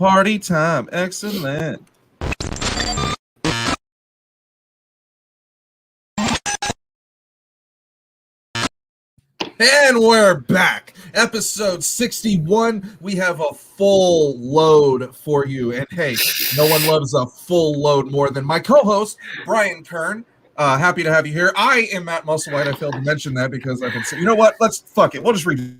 Party time. Excellent. And we're back. Episode 61. We have a full load for you. And hey, no one loves a full load more than my co-host, Bryan Kern. Happy to have you here. I am Matt Musselwhite. I failed to mention that because I've been saying, you know what? Let's fuck it. We'll just read.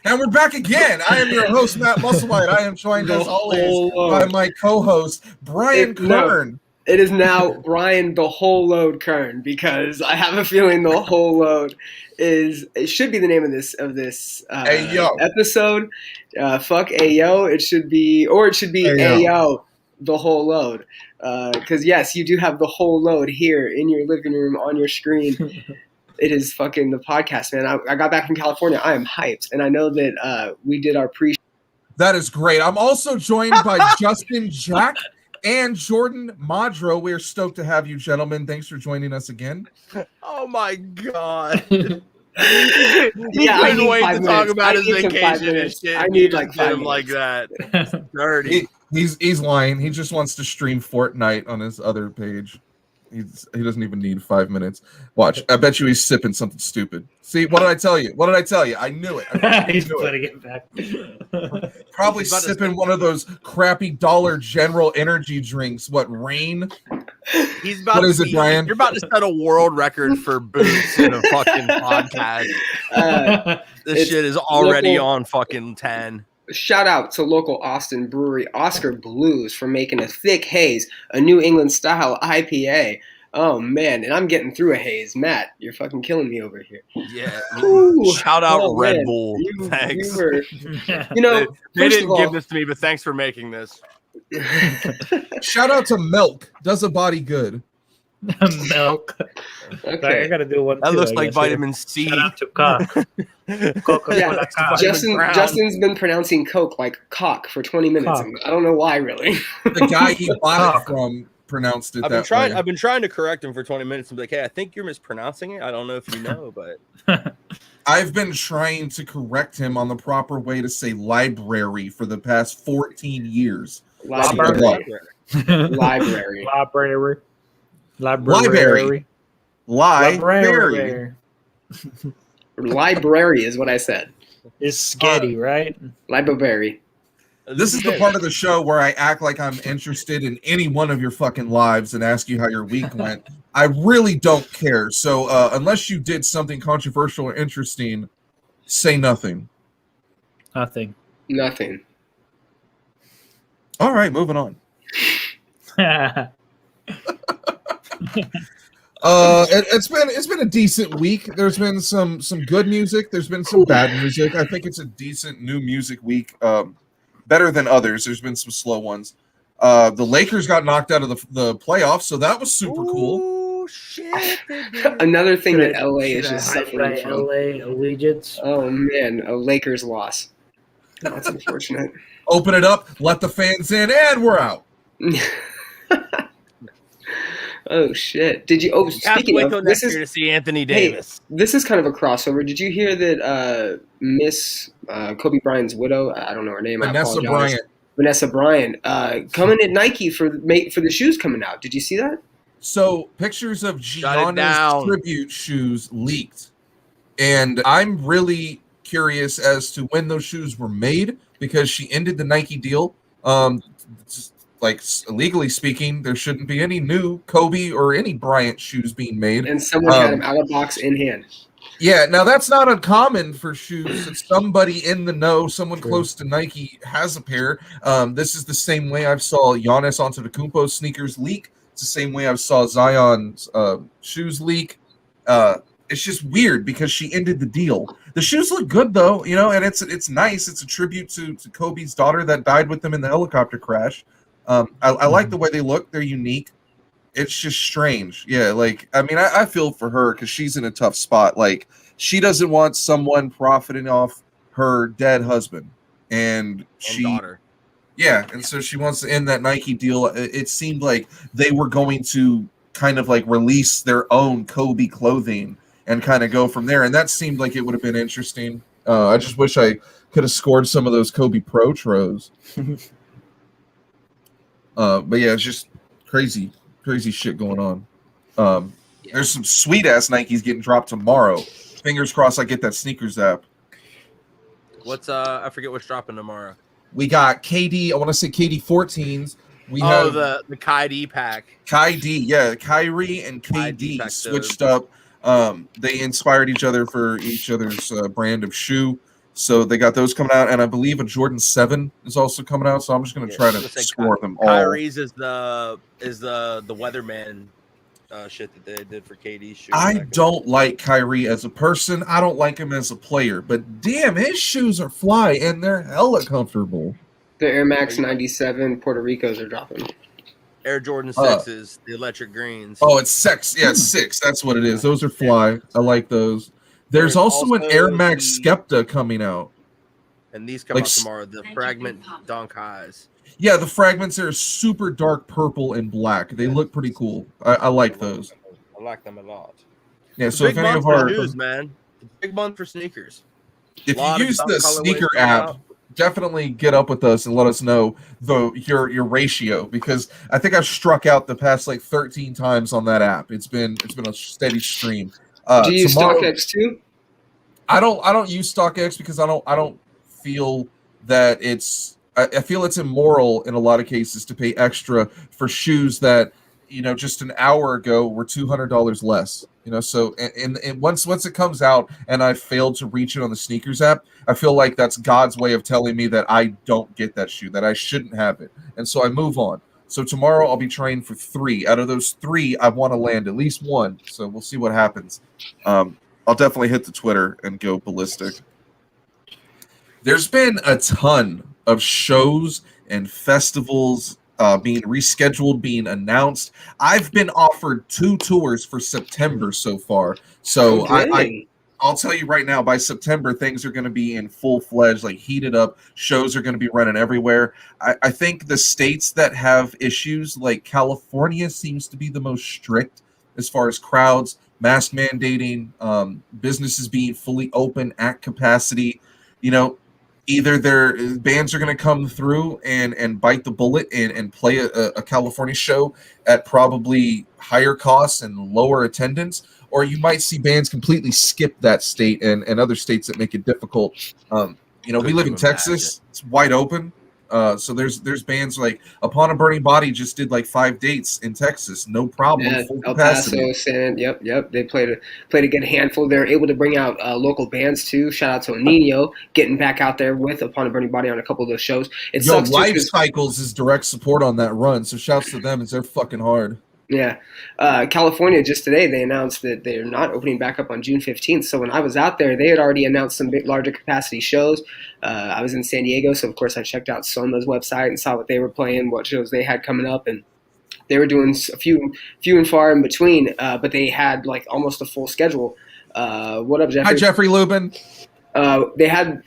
And we're back again. I am your host, Matt Musselwhite. I am joined as always by my co-host, Bryan Kern. It is now Bryan the Whole Load Kern, because I have a feeling the whole load it should be the name of this episode. Fuck Ayo. It should be Ayo the whole load. Because yes, you do have the whole load here in your living room on your screen. It is fucking the podcast, man. I got back from California. I am hyped. And I know that we did our pre. That is great. I'm also joined by Justin Jack and Jordan Modro. We're stoked to have you, gentlemen. Thanks for joining us again. Oh, my God. Yeah, I couldn't wait to talk about his vacation and shit. I need like 5 minutes. Like that. Dirty. He's lying. He just wants to stream Fortnite on his other page. He doesn't even need 5 minutes. Watch. I bet you he's sipping something stupid. See, what did I tell you? What did I tell you? I knew it. He's putting it back. Probably sipping one of those crappy Dollar General energy drinks. What, Rain? He's about what is it, Bryan? You're about to set a world record for boots in a fucking podcast. This shit is already on fucking 10. Shout out to local Austin brewery Oscar Blues for making a thick haze, a New England style IPA. Oh man, and I'm getting through a haze. Matt, you're fucking killing me over here. Yeah. Shout out Red Bull. Thanks. They didn't give this to me, but thanks for making this. Shout out to Milk. Does a body good. Milk. Okay. I gotta do one. That looks like vitamin C. Shout out to Coke. Yeah, Justin's been pronouncing Coke like cock for 20 minutes. Cock. I don't know why, really. The guy he bought it from pronounced it that way. I've been trying to correct him for 20 minutes and be like, hey, I think you're mispronouncing it. I don't know if you know, but I've been trying to correct him on the proper way to say library for the past 14 years. Library. Library is what I said. It's sketty, right? Library. This is the part of the show where I act like I'm interested in any one of your fucking lives and ask you how your week went. I really don't care. So unless you did something controversial or interesting, say nothing. Nothing. All right, moving on. It's been a decent week. There's been some good music. There's been some bad music. I think it's a decent new music week. Better than others. There's been some slow ones. The Lakers got knocked out of the playoffs, so that was super cool. Oh shit! Another thing that LA is just suffering from. LA allegiance. Oh man, a Lakers loss. That's unfortunate. Open it up, let the fans in, and we're out. Oh shit! Did you? Oh, speaking of, this is to see Anthony Davis. Hey, this is kind of a crossover. Did you hear that Miss Kobe Bryant's widow? I don't know her name. Vanessa Bryant, coming at Nike for the shoes coming out. Did you see that? So pictures of Gianna's tribute shoes leaked, and I'm really curious as to when those shoes were made because she ended the Nike deal. Like legally speaking, there shouldn't be any new Kobe or any Bryant shoes being made. And someone had them out of box in hand. Yeah, now that's not uncommon for shoes. It's somebody in the know, someone close to Nike has a pair. This is the same way I saw Giannis Antetokounmpo's sneakers leak. It's the same way I saw Zion's shoes leak. It's just weird because she ended the deal. The shoes look good though, and it's nice. It's a tribute to Kobe's daughter that died with them in the helicopter crash. I like the way they look. They're unique. It's just strange. Yeah, I feel for her because she's in a tough spot. Like, she doesn't want someone profiting off her dead husband and daughter. Yeah, and so she wants to end that Nike deal. It seemed like they were going to kind of like release their own Kobe clothing, and kind of go from there. And that seemed like it would have been interesting. I just wish I could have scored some of those Kobe Pro tros. But yeah, it's just crazy shit going on. There's some sweet ass Nikes getting dropped tomorrow. Fingers crossed I get that sneakers app. What's I forget what's dropping tomorrow. We got KD. I want to say KD 14s. We have the Kai D pack. Kai D, yeah, Kyrie and KD switched up. They inspired each other for each other's brand of shoe. So they got those coming out, and I believe a Jordan 7 is also coming out. So I'm just going to try to score them all. Kyrie's is the weatherman shit that they did for KD's shoes. I don't like Kyrie as a person. I don't like him as a player. But damn, his shoes are fly, and they're hella comfortable. The Air Max 97 Puerto Ricos are dropping. Air Jordan 6s, the electric greens. Oh, it's 6. Yeah, it's 6. That's what it is. Those are fly. I like those. There's also an Air Max Skepta coming out. And these come out tomorrow. The Fragment Donk Highs. Yeah, the fragments are super dark purple and black. They look pretty cool. I like those. I like them a lot. Yeah, so if any of our shoes, man, big month for sneakers. If you use the sneaker app, definitely get up with us and let us know your ratio, because I think I've struck out the past like 13 times on that app. It's been a steady stream. Do you use StockX too? I don't use StockX because I don't feel that I feel it's immoral in a lot of cases to pay extra for shoes that, just an hour ago were $200 less. So and once it comes out and I failed to reach it on the sneakers app, I feel like that's God's way of telling me that I don't get that shoe, that I shouldn't have it. And so I move on. So tomorrow I'll be trying for 3. Out of those 3, I want to land at least 1. So we'll see what happens. I'll definitely hit the Twitter and go ballistic. There's been a ton of shows and festivals being rescheduled, being announced. I've been offered 2 tours for September so far. So I'll tell you right now, by September, things are going to be in full-fledged, like heated up. Shows are going to be running everywhere. I think the states that have issues, like California, seems to be the most strict as far as crowds, mask mandating, businesses being fully open at capacity. Either their bands are going to come through and bite the bullet and play a California show at probably higher costs and lower attendance, or you might see bands completely skip that state and other states that make it difficult. We live in Texas. It's wide open. So there's bands like Upon a Burning Body just did like 5 dates in Texas, no problem. Yeah, El Paso, yep. They played a good handful. They're able to bring out local bands too. Shout out to El Nino getting back out there with Upon a Burning Body on a couple of those shows. Life Cycles is direct support on that run, so shouts to them. They're fucking hard. Yeah. California, just today, they announced that they're not opening back up on June 15th. So when I was out there, they had already announced some larger capacity shows. I was in San Diego, so of course I checked out Soma's website and saw what they were playing, what shows they had coming up, and they were doing a few and far in between, but they had like almost a full schedule. What up, Jeffrey? Hi, Jeffrey Lubin. They had,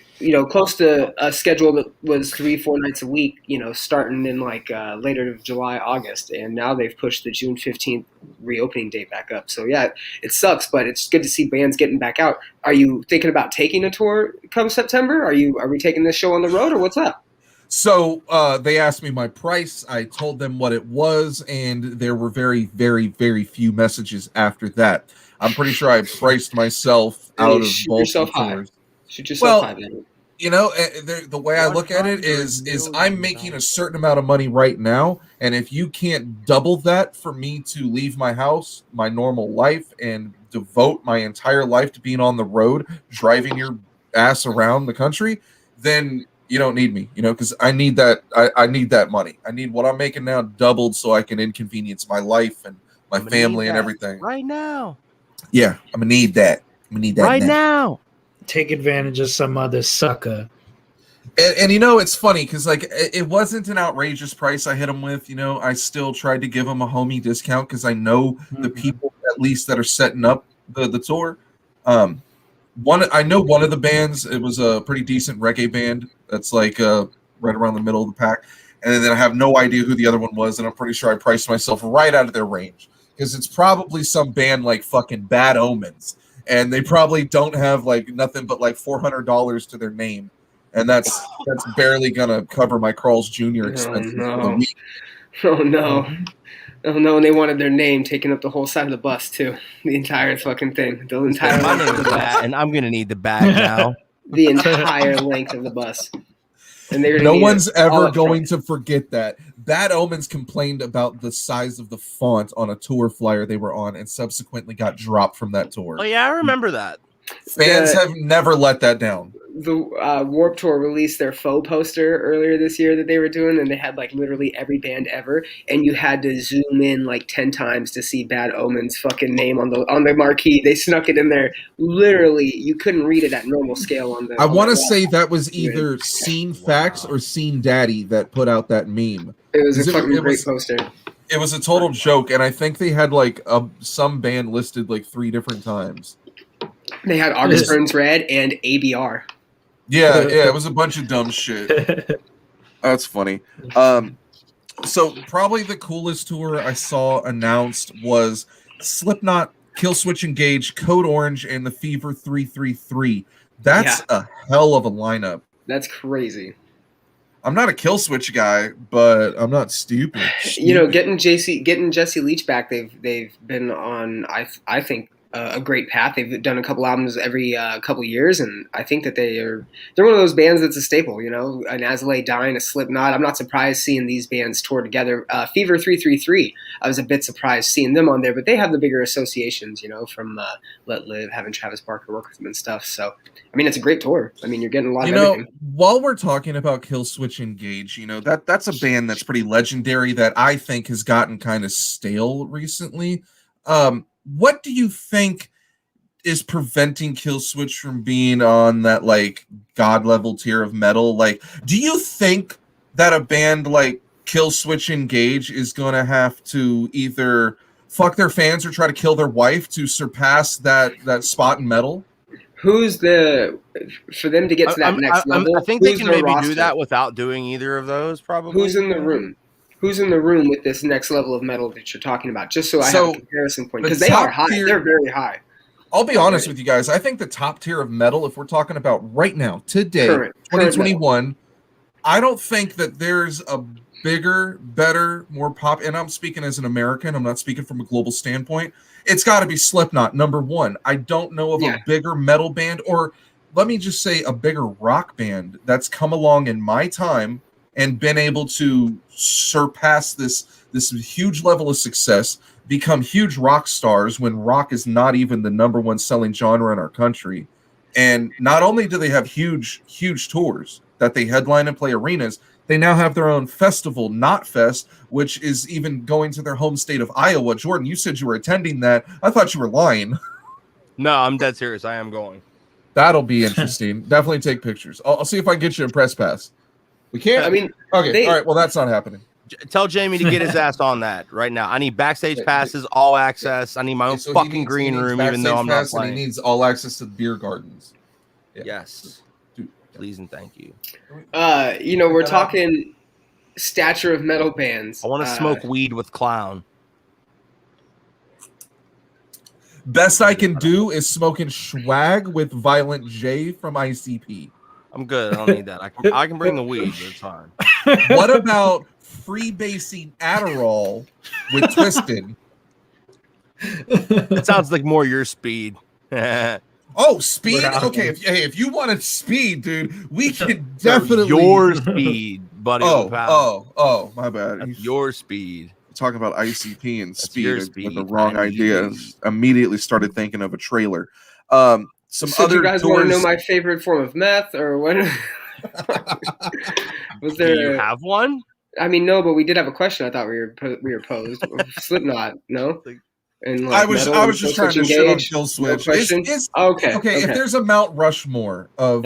close to a schedule that was 3-4 nights a week, starting in like later July, August. And now they've pushed the June 15th reopening date back up. So yeah, it sucks, but it's good to see bands getting back out. Are you thinking about taking a tour come September? Are we taking this show on the road, or what's up? So they asked me my price. I told them what it was, and there were very, very, very few messages after that. I'm pretty sure I priced myself out of both tours. Shoot yourself high, man. The way I look at it is I'm making a certain amount of money right now, and if you can't double that for me to leave my house, my normal life, and devote my entire life to being on the road, driving your ass around the country, then you don't need me, because I need that. I need that money. I need what I'm making now doubled so I can inconvenience my life and my family and everything. Right now. Yeah, I'm gonna need that. Right now. Take advantage of some other sucker. And it's funny because like it wasn't an outrageous price I hit him with. I still tried to give him a homie discount because I know the people at least that are setting up the tour. I know one of the bands. It was a pretty decent reggae band that's like right around the middle of the pack, and then I have no idea who the other one was, and I'm pretty sure I priced myself right out of their range because it's probably some band like fucking Bad Omens and they probably don't have like nothing but like $400 to their name, and that's barely gonna cover my Carl's Jr. expenses for the week. Oh no. Oh no, and they wanted their name taking up the whole side of the bus too. The entire fucking thing. The entire My name is Matt, and I'm gonna need the bag now. The entire length of the bus. And no one's ever going to forget that. Bad Omens complained about the size of the font on a tour flyer they were on and subsequently got dropped from that tour. Oh yeah, I remember that. Fans have never let that down. The Warped Tour released their faux poster earlier this year that they were doing, and they had like literally every band ever, and you had to zoom in like 10 times to see Bad Omen's fucking name on the marquee. They snuck it in there. Literally, you couldn't read it at normal scale on the. I want to say that was either Scene Facts or Scene Daddy that put out that meme. It was a fucking great poster. It was a total joke, and I think they had like some band listed like 3 different times. They had August Burns Red and ABR. Yeah, it was a bunch of dumb shit. That's funny. So probably the coolest tour I saw announced was Slipknot, Killswitch Engage, Code Orange, and the Fever 333. That's a hell of a lineup. That's crazy. I'm not a Killswitch guy, but I'm not stupid. You know, getting Jesse Leach back, they've been on I think a great path. They've done a couple albums every couple years, and I think that they're one of those bands that's a staple. You know, an As I Lay Dying, a Slipknot. I'm not surprised seeing these bands tour together. Fever 333, I was a bit surprised seeing them on there, but they have the bigger associations, you know, from Let Live, having Travis Barker work with them and stuff. So, I mean, it's a great tour. I mean, you're getting a lot of everything. While we're talking about Killswitch Engage, you know, that's a band that's pretty legendary that I think has gotten kind of stale recently. What do you think is preventing Killswitch from being on that like god level tier of metal? Like, do you think that a band like Killswitch Engage is going to have to either fuck their fans or try to kill their wife to surpass that spot in metal? For them to get to that next level? I think they can maybe do that without doing either of those. Probably. Who's in the room? Who's in the room with this next level of metal that you're talking about? Just so I have a comparison point. Because they are high. They're very high. I'll be honest with you guys. I think the top tier of metal, if we're talking about right now, today, 2021, I don't think that there's a bigger, better, more pop. And I'm speaking as an American. I'm not speaking from a global standpoint. It's got to be Slipknot, number one. I don't know of a bigger metal band, or let me just say a bigger rock band that's come along in my time and been able to surpass this huge level of success, become huge rock stars when rock is not even the number one selling genre in our country. And not only do they have huge tours that they headline and play arenas, they now have their own festival, Knotfest, which is even going to their home state of Iowa. Jordan, you said you were attending that. I thought you were lying. No, I'm dead serious. I am going. That'll be interesting. Definitely take pictures. I'll see if I can get you a press pass. We can't. I mean, okay. All right. Well, that's not happening. Tell Jamie to get his ass on that right now. I need backstage passes, all access. I need my own fucking green room, even though I'm not playing. He needs all access to the beer gardens. Yeah. Yes. Dude, please and thank you. You know, we're talking stature of metal bands. I want to smoke weed with Clown. Best I can do is smoking swag with Violent J from ICP. I'm good. I don't need that. I can bring the weed. It's fine. What about freebasing Adderall with Twisted? It sounds like more your speed. Oh, speed? Okay, if you wanted speed, dude, we can definitely... Your speed, buddy. Oh, my bad. That's your speed. Talking about ICP and speed with the wrong idea. Immediately started thinking of a trailer. So other you guys want to know my favorite form of meth, or what? Was there? Do you have one? I mean, no, but we did have a question. I thought we were posed. Slipknot, no. And like I was just trying to shit on Killswitch. Okay. If there's a Mount Rushmore of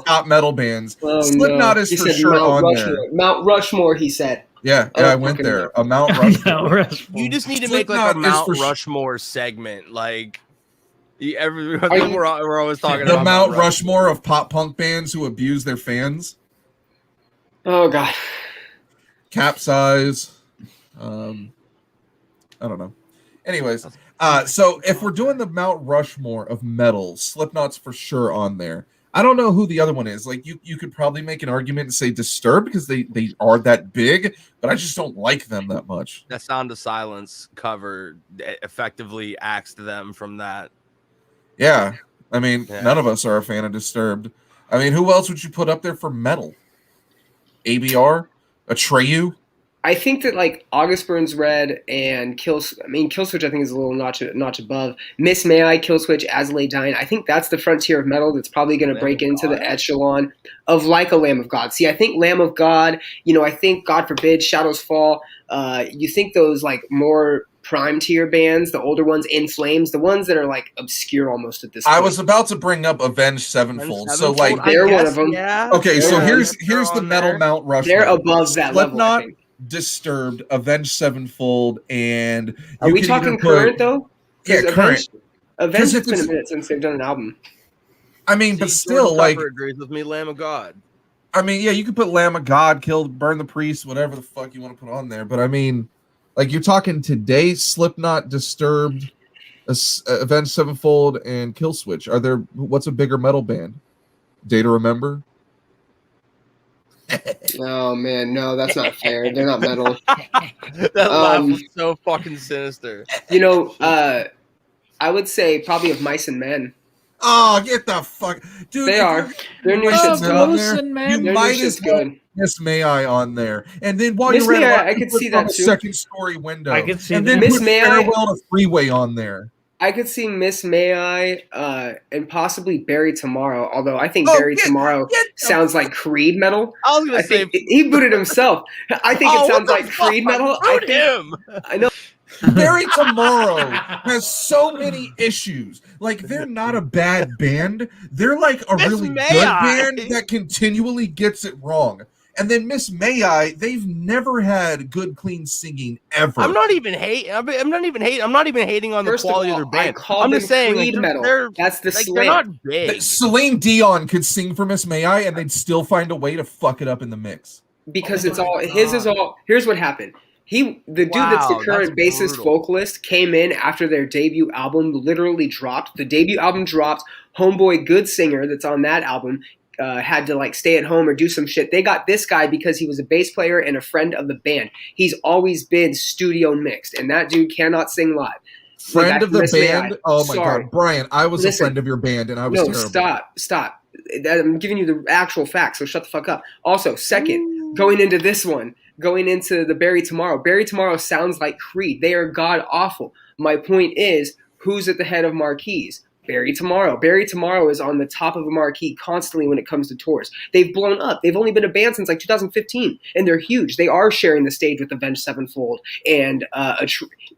top metal bands, Slipknot is for sure on there. Mount Rushmore, he said. Yeah, I went there. A Mount Rushmore. You just need to make like a Mount Rushmore segment, like. We're always talking about the Mount Rushmore of pop punk bands who abuse their fans. Oh God. Capsize. I don't know. Anyways, So if we're doing the Mount Rushmore of metal, Slipknot's for sure on there. I don't know who the other one is. Like you could probably make an argument and say Disturbed because they are that big, but I just don't like them that much. That Sound of Silence cover effectively axed them from that. Yeah. I mean, none of us are a fan of Disturbed. I mean, who else would you put up there for metal? ABR? Atreyu? I think that like August Burns Red and Killswitch I think is a little notch above. Miss May I, Killswitch, As Lay Dying. I think that's the frontier of metal that's probably going to break into the echelon of like a Lamb of God. See, I think Lamb of God, I think God forbid Shadows Fall. You think those like more prime tier bands, the older ones, In Flames, the ones that are like obscure almost at this point. I was about to bring up Avenged Sevenfold. So like they're one of them. Yeah. Okay, so here's the metal Mount Rushmore. They're above that level, I think. Disturbed, Avenged Sevenfold, and are we talking current though? Yeah, current. Avenged has been a minute since they've done an album. I mean, but still, like, agrees with me, Lamb of God. I mean, yeah, you could put Lamb of God, Burn the Priest, whatever the fuck you want to put on there. But I mean, like, you're talking today, Slipknot, Disturbed, Avenged Sevenfold, and Killswitch. What's a bigger metal band? Day to Remember? Oh man, no, that's not fair. They're not metal. That laugh was so fucking sinister. I would say probably of Mice and Men. Oh, get the fuck, dude! They are. Their new shit's good. You might as well Miss May I on there, and then while you're at, I could see that too. Second story window. I could see and that. then Miss put May I Farewell to Freeway on there. I could see Miss May I and possibly Barry Tomorrow, although I think Barry Tomorrow sounds like Creed metal. I was going to say he booted himself. I think it sounds like Creed metal. I know. Barry Tomorrow has so many issues. Like, they're not a bad band. They're like a really good band that continually gets it wrong. And then Miss May I, they've never had good, clean singing ever. I'm not even hating. I'm not even hating on the quality of their band. I'm just saying, Creed metal. That's the slant. They're not big. Celine Dion could sing for Miss May I, and they'd still find a way to fuck it up in the mix. Because it's all his is all. Here's what happened. The dude that's the current bassist vocalist came in after their debut album literally dropped. The debut album dropped. Homeboy Good Singer that's on that album had to like stay at home or do some shit. They got this guy because he was a bass player and a friend of the band. He's always been studio mixed, and that dude cannot sing live. Friend of the band? Oh my God, Brian, I was a friend of your band, and I was terrible. Stop. I'm giving you the actual facts, so shut the fuck up. Also, second, going into the Barry Tomorrow. Barry Tomorrow sounds like Creed. They are god awful. My point is, who's at the head of marquees? Barry Tomorrow. Barry Tomorrow is on the top of a marquee constantly when it comes to tours. They've blown up. They've only been a band since like 2015, and they're huge. They are sharing the stage with Avenged Sevenfold, and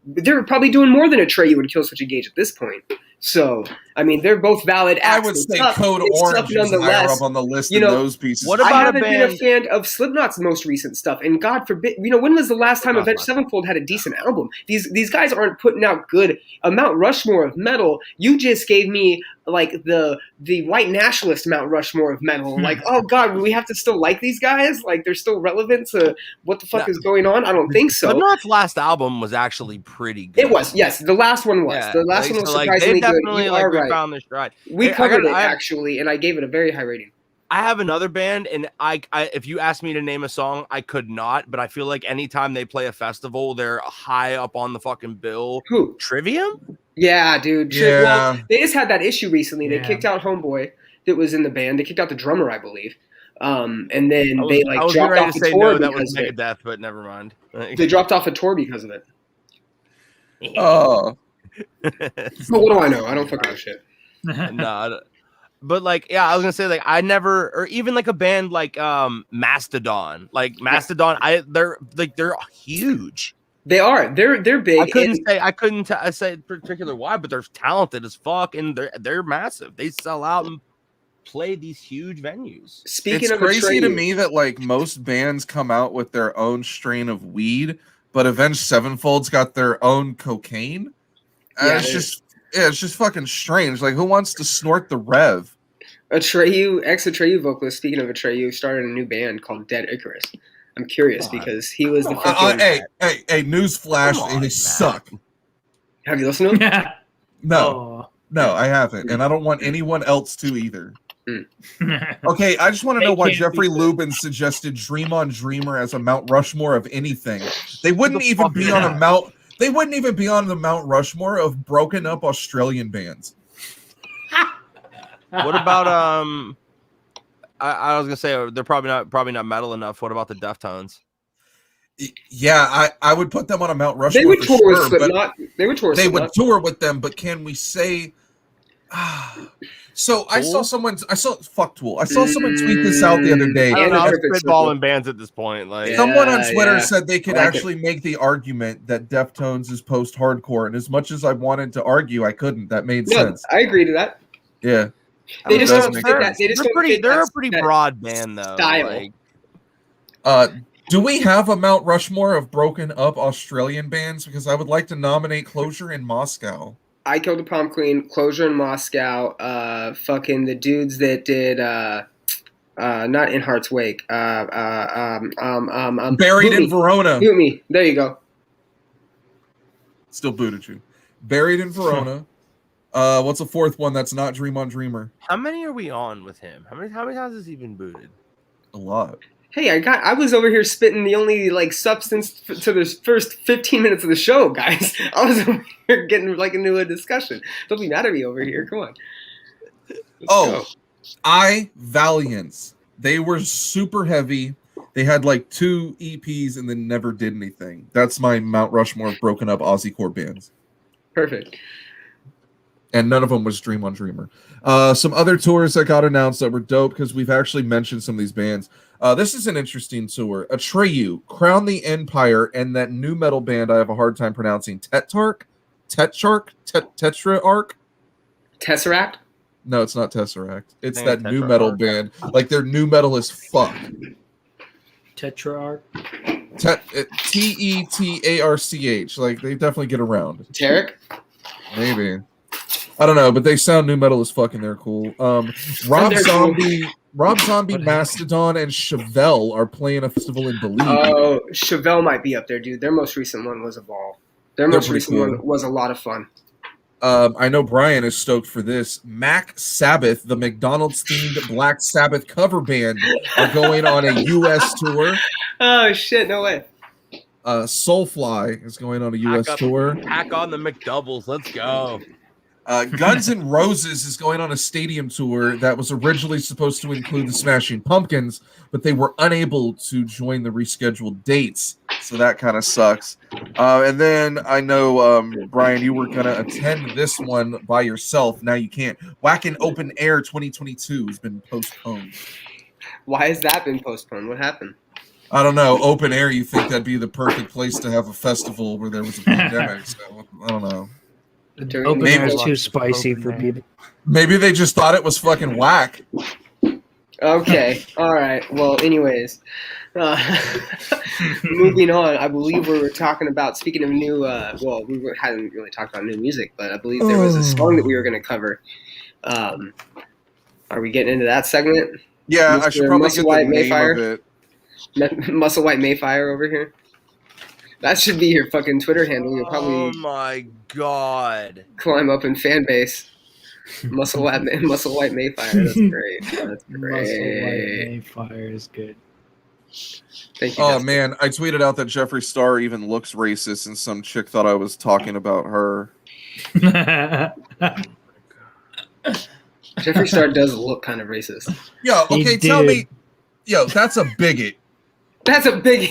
they're probably doing more than Atreyu and Killswitch Engage at this point. So, I mean, they're both valid acts. I would say Code Orange is higher up on the list than those pieces. What about I haven't been a fan of Slipknot's most recent stuff, and God forbid, when was the last time Avenged Sevenfold had a decent album? These guys aren't putting out good. A Mount Rushmore of metal. You just gave me like the white nationalist Mount Rushmore of metal. Like, oh God, we have to still like these guys? Like, they're still relevant to what the fuck is going on? I don't think so. Slipknot's last album was actually pretty good. It was, yes. The last one was. The last one was surprisingly good. You are right. Found their stride. We covered it actually, and I gave it a very high rating. I have another band, and I if you asked me to name a song, I could not. But I feel like anytime they play a festival, they're high up on the fucking bill. Who? Trivium? Yeah, dude. Yeah. Well, they just had that issue recently. They kicked out Homeboy that was in the band. They kicked out the drummer, I believe. And then they dropped off a tour that was Megadeth, but never mind. They dropped off a tour because of it. Oh. But what do I know? I don't fucking know shit. No, but like, yeah, I was gonna say like I never, or even like a band like Mastodon, they're huge. They are. They're big. I couldn't say particular why, but they're talented as fuck, and they're massive. They sell out and play these huge venues. It's crazy to me that like most bands come out with their own strain of weed, but Avenged Sevenfold's got their own cocaine. It's just fucking strange. Like, who wants to snort the Rev? Ex-Atreyu vocalist, speaking of Atreyu, started a new band called Dead Icarus. I'm curious because he was the fucking... Hey, newsflash, they suck. Have you listened to him? No, I haven't, and I don't want anyone else to either. Okay, I just want to know why Jeffrey Lubin suggested Dream on Dreamer as a Mount Rushmore of anything. They wouldn't even be on a Mount. They wouldn't even be on the Mount Rushmore of broken up Australian bands. What about I was gonna say they're probably not metal enough. What about the Deftones? Yeah, I would put them on a Mount Rushmore. They would tour with Slipknot. They would tour. They would tour with them, but can we say? So I saw someone tweet this out the other day. I don't know, I'm spitballing bands at this point. Like someone on Twitter said they could actually make the argument that Deftones is post-hardcore, and as much as I wanted to argue, I couldn't. That made sense. I agree to that. Yeah, they just don't fit that. They're a pretty broad band, though. Style. Like, do we have a Mount Rushmore of broken up Australian bands? Because I would like to nominate Closure in Moscow. I Killed the Prom Queen, Closure in Moscow, fucking the dudes that did not In Heart's Wake. Buried in Verona. Boot Me. There you go. Still booted you. Buried in Verona. What's the fourth one that's not Dream on Dreamer? how many are we on with him? How many times has he been booted? A lot. Hey, I was over here spitting the only substance to the first 15 minutes of the show, guys. I was over here getting into a discussion. Don't be mad at me over here. Come on. Let's go. Valiance. They were super heavy. They had 2 EPs and then never did anything. That's my Mount Rushmore of broken up Aussie core bands. Perfect. And none of them was Dream on Dreamer. Some other tours that got announced that were dope because we've actually mentioned some of these bands. This is an interesting tour. Atreyu, Crown the Empire, and that new metal band I have a hard time pronouncing. Tetrarch? Tesseract? No, it's not Tesseract. It's that new metal band. They're new metal as fuck. Tetrarch? Tetarch. They definitely get around. Tarek? Maybe. I don't know, but they sound new metal as fuck and they're cool. Rob Zombie, Mastodon, and Chevelle are playing a festival in Belize. Oh, Chevelle might be up there, dude. Their most recent one was Evolve. Their most recent one was a lot of fun. I know Brian is stoked for this. Mac Sabbath, the McDonald's-themed Black Sabbath cover band, are going on a U.S. tour. Oh, shit, no way. Soulfly is going on a U.S. tour. Hack on the McDoubles. Let's go. Guns N' Roses is going on a stadium tour that was originally supposed to include the Smashing Pumpkins, but they were unable to join the rescheduled dates, so that kind of sucks. And then I know, Brian, you were going to attend this one by yourself. Now you can't. Whackin' Open Air 2022 has been postponed. Why has that been postponed? What happened? I don't know. Open air, you think that'd be the perfect place to have a festival where there was a pandemic, so I don't know. Open air is too spicy for people. Maybe they just thought it was fucking whack. Okay. All right. Well, anyways, moving on. I believe we were talking about, speaking of new, we hadn't really talked about new music, but I believe there was a song that we were going to cover. Are we getting into that segment? Yeah, Mr. I should probably get the name Mayfire? of it. Musselwhite Mayfire over here. That should be your fucking Twitter handle. You'll probably Oh my god! climb up in fan base. Musselwhite Mayfire. That's great. That's great. Musselwhite Mayfire is good. Thank you. Oh Justin. man, I tweeted out that Jeffree Star even looks racist, and some chick thought I was talking about her. Jeffree Star does look kind of racist. Yo, okay, tell me. Yo, that's a bigot. That's a big.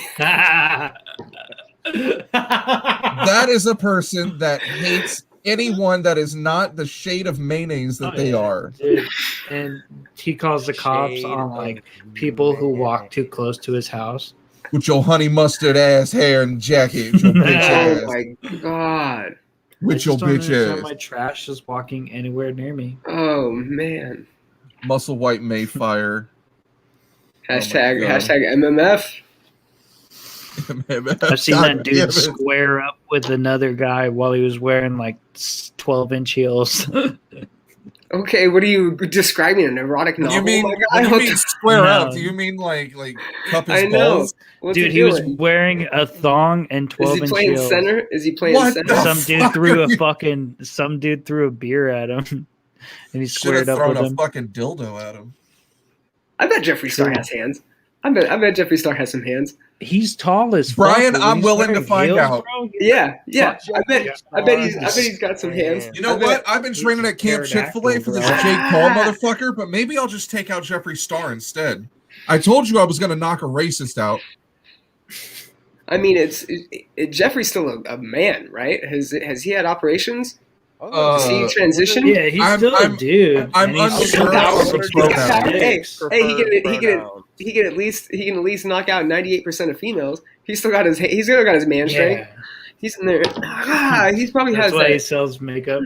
That is a person that hates anyone that is not the shade of mayonnaise that they are. Dude. And he calls the cops on people who walk too close to his house. With your honey mustard ass hair and jacket, your bitch ass. Oh my god. With your bitch ass. My trash is walking anywhere near me. Oh man. Musselwhite Mayfire. Hashtag MMF. I've seen that dude square up with another guy while he was wearing 12-inch heels. Okay, what are you describing? An erotic novel? You mean, Oh what my do you God, mean square No. up? Do you mean like cup his I know. balls? What's Dude, he he was doing? wearing a thong and Is 12 he inch playing heels. center? Is he playing What center? the Some dude fuck threw are a you- fucking some dude threw a beer at him, and he Should have squared up thrown with a him. fucking dildo at him. I bet Jeffree Star True. has hands. I bet Jeffree Star has some hands. He's tall as fuck. Brian, but when I'm he's willing to wearing find heels, out. bro, Yeah. Fuck I bet Jeffree he's got some hands. You know I bet- what? I've been he's training at Camp pterodactyl, Chick-fil-A for this bro. Jake Paul motherfucker, but maybe I'll just take out Jeffree Star instead. I told you I was going to knock a racist out. I mean, Jeffrey's still a man, right? Has he had operations? Has he transitioned? Yeah, he's still a dude. I'm and he's unsure still of the got pronoun. some Hey, dicks. he can at least knock out 98% of females. He's still got his man strength. Yeah, He's in there. He probably that's has why he that. sells makeup.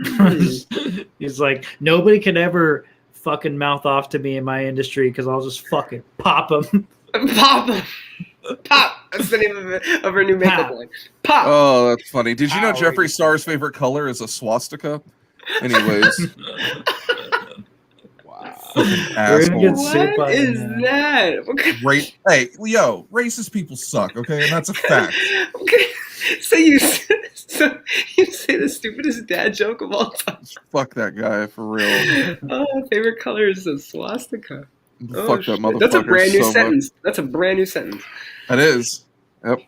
He's like, nobody can ever fucking mouth off to me in my industry because I'll just fucking pop them. Pop. That's the name of her new makeup Pop. line. Pop. Oh, that's funny. Did you know Power. Jeffree Star's favorite color is a swastika? Anyways, Wow. We're gonna asshole. get sued by What is him. that? What kind- Hey, yo, racist people suck, okay? And that's a fact. Okay. So you say the stupidest dad joke of all time. Fuck that guy, for real. Oh, favorite color is a swastika. Oh, Fuck that shit. motherfucker That's a brand new so much. sentence. That's a brand new sentence. It is. Yep.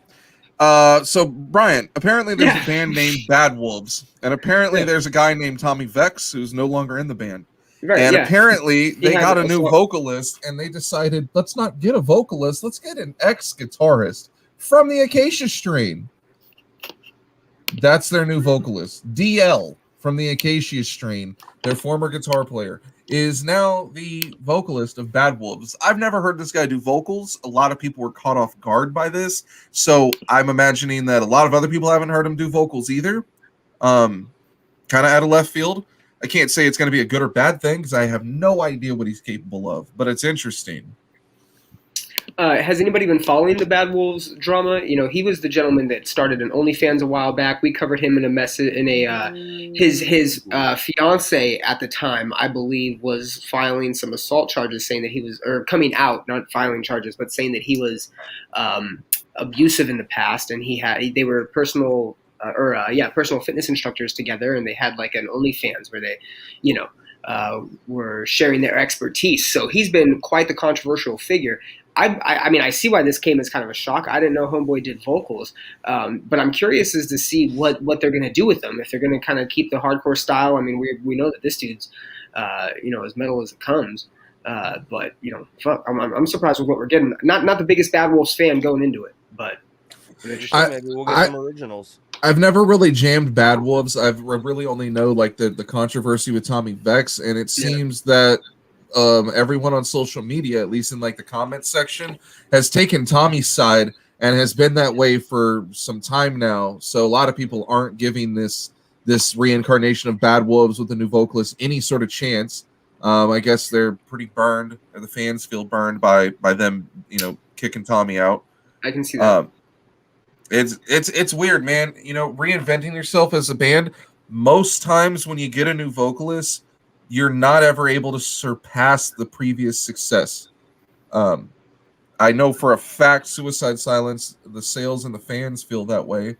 So Brian, apparently there's Yeah. a band named Bad Wolves, and apparently Yeah. there's a guy named Tommy Vex who's no longer in the band. Right, And yeah. apparently they has got a a new song. vocalist, and they decided, let's not get a vocalist, let's get an ex-guitarist from the Acacia Strain. That's their new vocalist. DL from the Acacia Strain, their former guitar player, is now the vocalist of Bad Wolves. I've never heard this guy do vocals. A lot of people were caught off guard by this, so I'm imagining that a lot of other people haven't heard him do vocals either. Kind of out of left field. I can't say it's going to be a good or bad thing because I have no idea what he's capable of, but it's interesting. Has anybody been following the Bad Wolves drama? You know, he was the gentleman that started an OnlyFans a while back. We covered him in a message his fiance at the time, I believe, was filing some assault charges, saying that he was, or coming out, not filing charges, but saying that he was abusive in the past, and they were personal fitness instructors together, and they had like an OnlyFans where they, were sharing their expertise. So he's been quite the controversial figure. I mean, I see why this came as kind of a shock. I didn't know Homeboy did vocals, but I'm curious as to see what they're going to do with them. If they're going to kind of keep the hardcore style. I mean, we know that this dude's, as metal as it comes. But fuck, I'm surprised with what we're getting. Not the biggest Bad Wolves fan going into it, but Maybe we'll get some originals. I've never really jammed Bad Wolves. I really only know like the controversy with Tommy Vex, and it seems that everyone on social media, at least in like the comments section, has taken Tommy's side and has been that way for some time now. So a lot of people aren't giving this reincarnation of Bad Wolves with the new vocalist any sort of chance. I guess they're pretty burned, or the fans feel burned by them, kicking Tommy out. I can see that. It's weird, man. Reinventing yourself as a band, most times when you get a new vocalist, you're not ever able to surpass the previous success. I know for a fact Suicide Silence, the sales and the fans feel that way.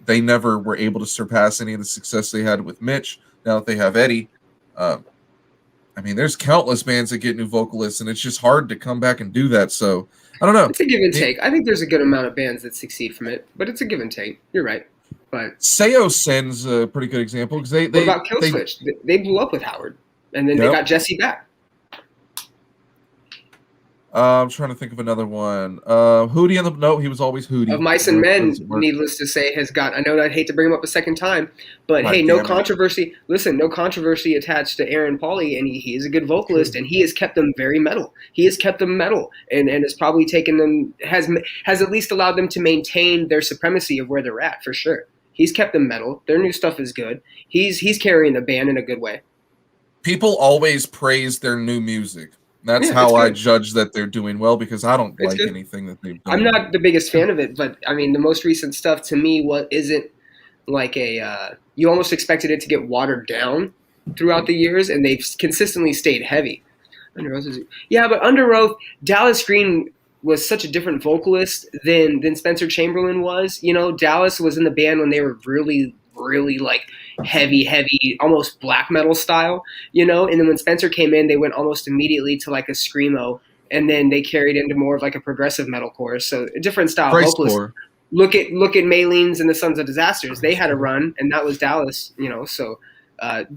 They never were able to surpass any of the success they had with Mitch. Now that they have Eddie, I mean, there's countless bands that get new vocalists, and it's just hard to come back and do that. So I don't know. It's a give and take. I think there's a good amount of bands that succeed from it, but it's a give and take. You're right. But Seyo Sen's a pretty good example because what about Killswitch? They blew up with Howard, and then they got Jesse back. I'm trying to think of another one. Hootie he was always Hootie. Of Mice and Men, needless to say, has got. I know I'd hate to bring him up a second time, but hey, no controversy. Listen, no controversy attached to Aaron Pauley, and he is a good vocalist, and he has kept them very metal. He has kept them metal, and has probably taken them has at least allowed them to maintain their supremacy of where they're at for sure. He's kept them metal. Their new stuff is good. He's carrying the band in a good way. People always praise their new music. That's how I judge that they're doing well, because I don't like anything that they've done. I'm not the biggest fan of it, but I mean, the most recent stuff to me isn't like you almost expected it to get watered down, throughout the years, and they've consistently stayed heavy. Under Oath but Under Oath, Dallas Green was such a different vocalist than Spencer Chamberlain was. You know, Dallas was in the band when they were really, really like heavy, almost black metal style, you know, and then when Spencer came in, they went almost immediately to like a screamo, and then they carried into more of like a progressive metalcore. So a different style vocalist. Look at Maylene and the Sons of Disasters. They had a run, and that was Dallas, you know, so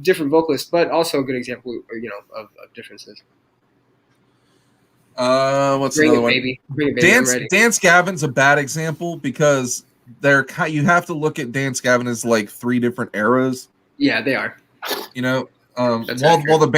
different vocalists, but also a good example, you know, of differences. What's another one? Bring it, baby. Dance Gavin's a bad example because you have to look at Dance Gavin as like 3 different eras. Yeah, they are. You know, while the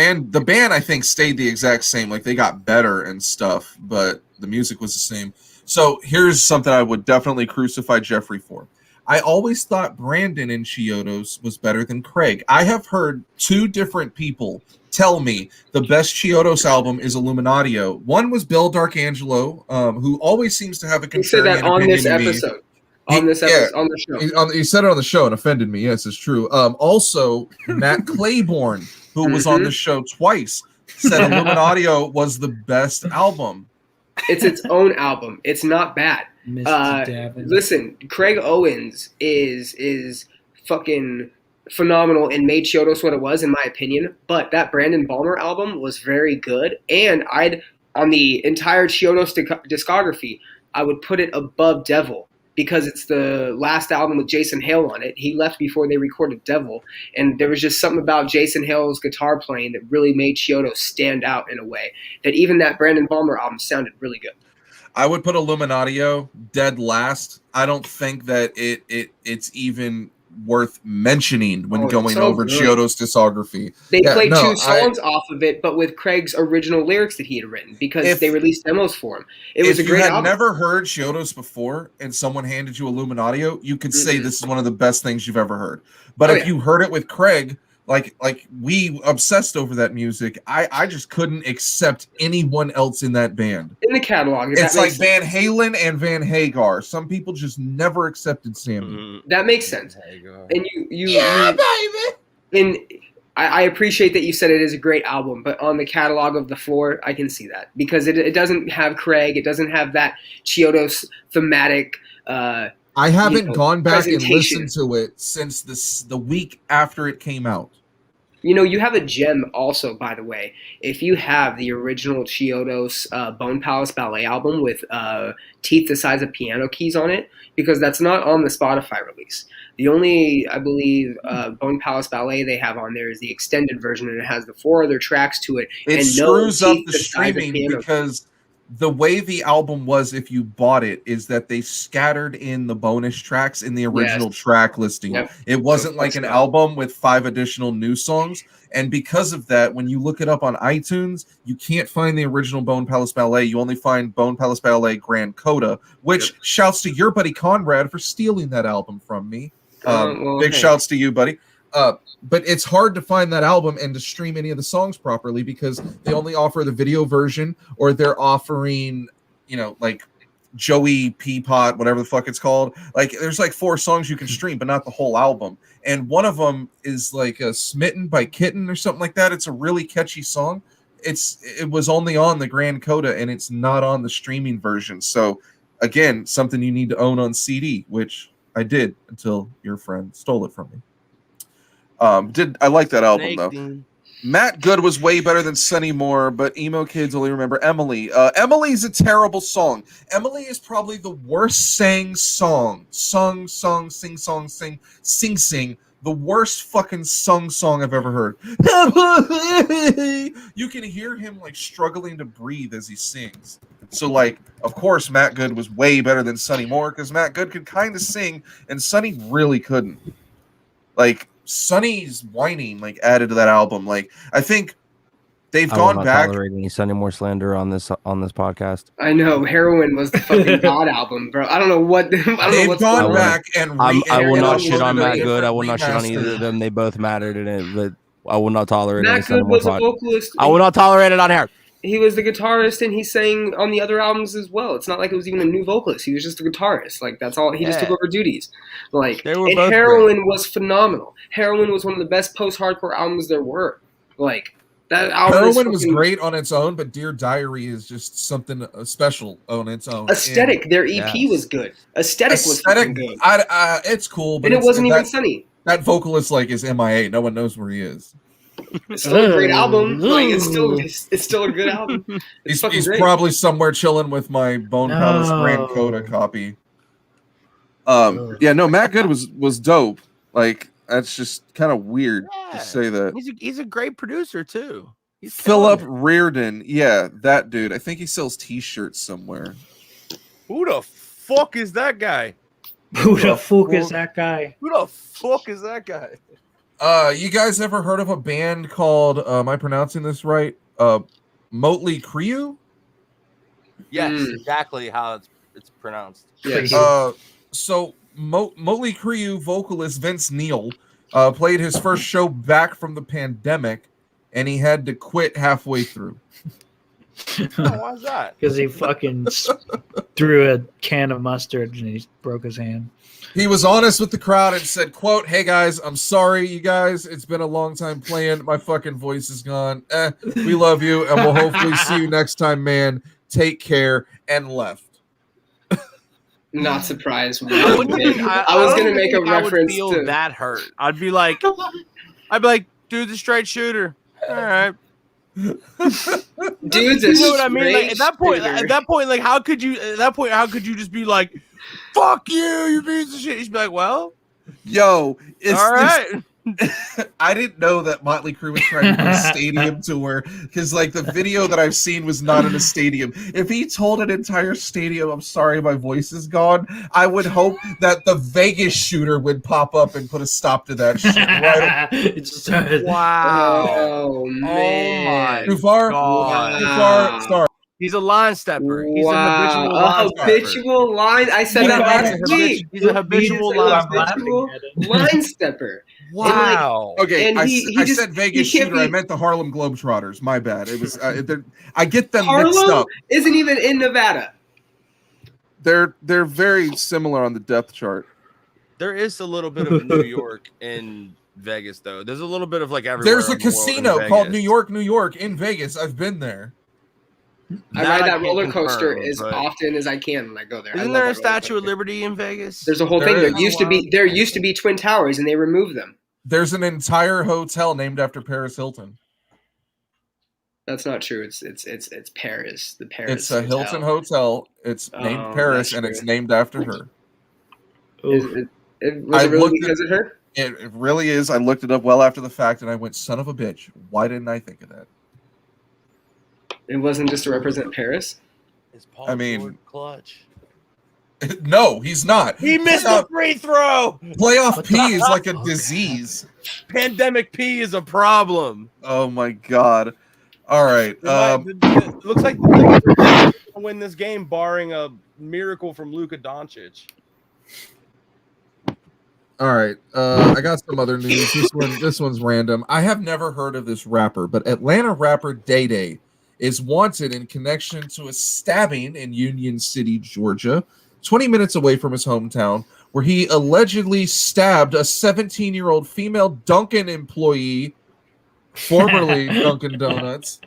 band I think stayed the exact same, like they got better and stuff, but the music was the same. So here's something I would definitely crucify Jeffrey for. I always thought Brandon in Chiodos was better than Craig. I have heard 2 different people tell me the best Chiodos album is Illuminatio. One was Bill D'Arcangelo, who always seems to have a contrarian He said that on this episode. On the show. He said it on the show and offended me. Yes, it's true. Also, Matt Claiborne, who was on the show twice, said Illuminatio was the best album. It's its own album. It's not bad. Listen, Craig Owens is fucking phenomenal and made Chiodos what it was, in my opinion. But that Brandon Balmer album was very good, and on the entire Chiodos discography, I would put it above Devil because it's the last album with Jason Hale on it. He left before they recorded Devil, and there was just something about Jason Hale's guitar playing that really made Chiodos stand out in a way that even that Brandon Balmer album sounded really good. I would put Illuminatio dead last. I don't think that it's even worth mentioning when going over Chiodos' discography. They played 2 songs off of it, but with Craig's original lyrics that he had written because they released demos for him. It was a great album. If you had never heard Chiodos before and someone handed you Illuminatio, you could say this is one of the best things you've ever heard. But if you heard it with Craig, like we obsessed over that music, I just couldn't accept anyone else in that band. In the catalog. It's like Van Halen and Van Hagar. Some people just never accepted Sammy. That makes sense. And baby. And I appreciate that you said it is a great album, but on the catalog of the 4, I can see that. Because it doesn't have Craig, it doesn't have that Chiodos thematic I haven't gone back and listened to it since the week after it came out. You know, you have a gem also, by the way. If you have the original Chiodos Bone Palace Ballet album with teeth the size of piano keys on it, because that's not on the Spotify release. The only, I believe, Bone Palace Ballet they have on there is the extended version, and it has the 4 other tracks to it. It screws up the streaming because the way the album was, if you bought it, is that they scattered in the bonus tracks in the original track listing. Yep. It wasn't like an album with 5 additional new songs. And because of that, when you look it up on iTunes, you can't find the original Bone Palace Ballet. You only find Bone Palace Ballet Grand Coda, which shouts to your buddy Conrad for stealing that album from me. Big shouts to you, buddy. But it's hard to find that album and to stream any of the songs properly because they only offer the video version, or they're offering, you know, like Joey Peapot, whatever the fuck it's called. Like there's like 4 songs you can stream, but not the whole album. And one of them is like a Smitten by Kitten or something like that. It's a really catchy song. It was only on the Grand Coda and it's not on the streaming version. So again, something you need to own on CD, which I did until your friend stole it from me. I like that album though. Matt Good was way better than Sonny Moore, but emo kids only remember Emily. Emily's a terrible song. Emily is probably the worst sang song. Sing, the worst fucking song I've ever heard. You can hear him like struggling to breathe as he sings. So like, of course, Matt Good was way better than Sonny Moore because Matt Good could kind of sing and Sonny really couldn't. Like, Sonny's whining like added to that album. Like I think they've gone back. Tolerate any Sonny Moore slander on this podcast. I know Heroin was the fucking God album, bro. I don't know what they've gone back and I will not shit on Matt Good. I will not shit on either of them. They both mattered in it, but I will not tolerate any Sonny Moore. I will not tolerate it on here. He was the guitarist, and he sang on the other albums as well. It's not like it was even a new vocalist. He was just a guitarist. Like, that's all. He just took over duties. Like, and Heroin was phenomenal. Heroin was one of the best post-hardcore albums there were. Like, that album Heroin was great on its own, but Dear Diary is just something special on its own. Aesthetic, their EP was good. Aesthetic was good. It's cool, but and it wasn't even Sunny. That vocalist like is MIA. No one knows where he is. It's still a great album. Like, it's still a good album. He's probably somewhere chilling with my Bone Palace Grand Coda copy. Matt Good was dope. Like, that's just kind of weird to say that. He's a great producer too. Philip Reardon, that dude. I think he sells T-shirts somewhere. Who the fuck is that guy? Who the fuck is that guy? You guys ever heard of a band called, am I pronouncing this right? Motley Crue? Yes, exactly how it's pronounced. Yes. So Motley Crue vocalist Vince Neil played his first show back from the pandemic, and he had to quit halfway through. Why is that? Because he fucking threw a can of mustard and he broke his hand. He was honest with the crowd and said, quote, "Hey guys, I'm sorry, you guys. It's been a long time playing. My fucking voice is gone. We love you, and we'll hopefully see you next time, man. Take care," and left. Not surprised. I was gonna make a reference to that hurt. I'd be like, dude's a straight shooter. All right. Dude's you know what I mean? Like, at that point, like, how could you just be like, "Fuck you piece of shit"? You'd be like, well, yo, it's all right. I didn't know that Motley Crue was trying to do a stadium tour, because like the video that I've seen was not in a stadium. If he told an entire stadium, "I'm sorry, my voice is gone," I would hope that the Vegas shooter would pop up and put a stop to that shit. Right? Wow. Oh man. Too far? God. Too far? Sorry. He's a line stepper. He's a habitual line. I said that last week. He's a habitual line stepper. Wow. Okay, I said Vegas shooter. I meant the Harlem Globetrotters. My bad. It was. I get them mixed up. Harlem isn't even in Nevada. They're very similar on the depth chart. There is a little bit of New York in Vegas, though. There's a little bit of like everywhere. There's a casino called New York in Vegas. I've been there. I ride that roller coaster as often as I can when I go there. Isn't there a Statue of Liberty in Vegas? There's a whole thing. There used to be Twin Towers, and they removed them. There's an entire hotel named after Paris Hilton. That's not true. It's Paris. The Paris. It's a Hilton hotel. It's named Paris, and it's named after her. Was it really because of her? It really is. I looked it up well after the fact, and I went, "Son of a bitch! Why didn't I think of that?" It wasn't just to represent Paris? Is Paul George clutch? No, he's not. He missed the free throw. Playoff P is like a disease. Pandemic P is a problem. Oh my god. All right. It looks like they're going to win this game, barring a miracle from Luka Doncic. All right. I got some other news. This one's random. I have never heard of this rapper, but Atlanta rapper Day Day is wanted in connection to a stabbing in Union City, Georgia, 20 minutes away from his hometown, where he allegedly stabbed a 17-year-old female Dunkin employee, formerly Dunkin' Donuts.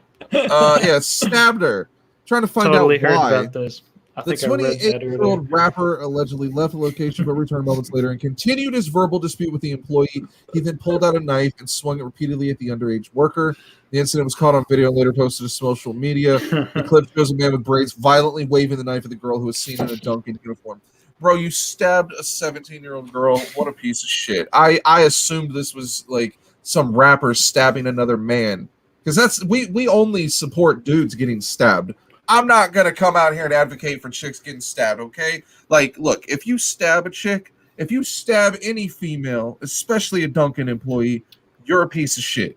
Stabbed her. Trying to find out why. Heard about this. The 28-year-old rapper allegedly left the location but returned moments later and continued his verbal dispute with the employee. He then pulled out a knife and swung it repeatedly at the underage worker. The incident was caught on video and later posted to social media. The clip shows a man with braids violently waving the knife at the girl who was seen in a Dunkin' uniform. Bro, you stabbed a 17-year-old girl. What a piece of shit. I assumed this was like some rapper stabbing another man, because we only support dudes getting stabbed. I'm not going to come out here and advocate for chicks getting stabbed, okay? Like, look, if you stab a chick, if you stab any female, especially a Dunkin' employee, you're a piece of shit.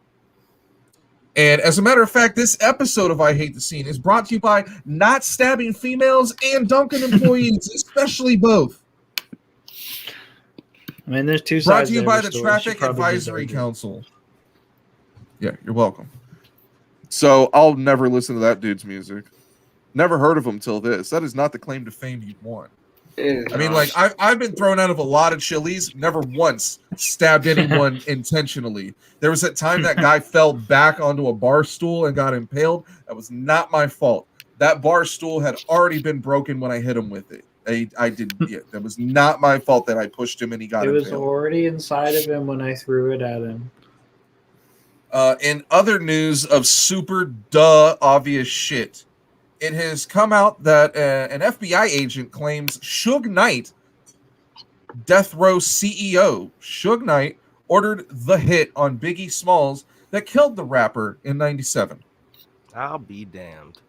And as a matter of fact, this episode of I Hate the Scene is brought to you by not stabbing females and Dunkin' employees, especially both. I mean, there's two brought sides. Brought to you by the Traffic Advisory Council. Yeah, you're welcome. So I'll never listen to that dude's music. Never heard of him till this. That is not the claim to fame you want. I mean, like, I've been thrown out of a lot of Chili's, never once stabbed anyone intentionally. There was that time that guy fell back onto a bar stool and got impaled. That was not my fault. That bar stool had already been broken when I hit him with it. I didn't. Yeah, that was not my fault that I pushed him and he got impaled. It was already inside of him when I threw it at him. In other news of super obvious shit, it has come out that an FBI agent claims Suge Knight, Death Row CEO Suge Knight, ordered the hit on Biggie Smalls that killed the rapper in '97. I'll be damned.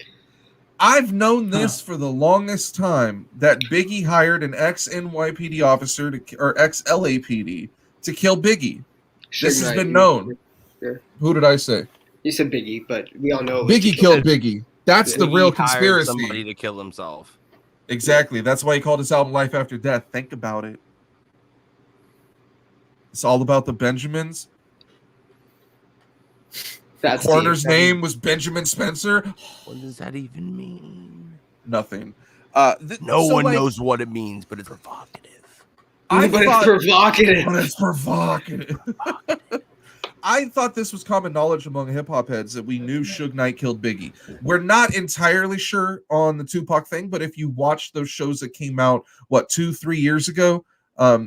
I've known this for the longest time, that Biggie hired an ex-NYPD officer or ex-LAPD to kill Biggie. This has been known. Yeah. Who did I say? You said Biggie, but we all know Biggie killed Biggie. That's the real conspiracy. Somebody to kill himself. Exactly. That's why he called his album Life After Death. Think about it. It's all about the Benjamins. The coroner's name was Benjamin Spencer. What does that even mean? Nothing. No one knows what it means, but it's provocative. It's provocative. I thought this was common knowledge among hip-hop heads that we knew Suge Knight killed Biggie. We're not entirely sure on the Tupac thing, but if you watch those shows that came out, 2-3 years ago,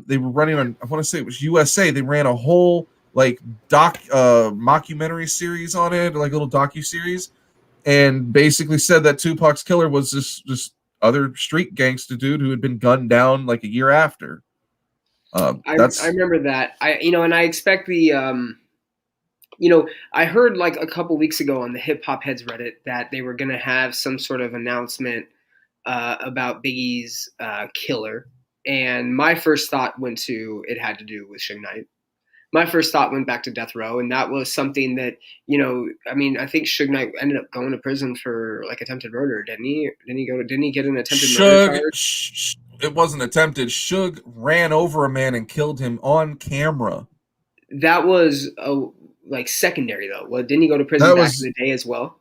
they were running on, I want to say it was USA. They ran a whole mockumentary series on it, like a little docu-series, and basically said that Tupac's killer was this other street gangster dude who had been gunned down like a year after. I remember that. And I expect the I heard like a couple weeks ago on the Hip Hop Heads Reddit that they were going to have some sort of announcement about Biggie's killer. And my first thought went to, it had to do with Suge Knight. My first thought went back to Death Row. And that was something that, I think Suge Knight ended up going to prison for like attempted murder. Didn't he? Didn't he get an attempted murder charge? It wasn't attempted. Suge ran over a man and killed him on camera. That was secondary though. Well, didn't he go to prison back in the day as well?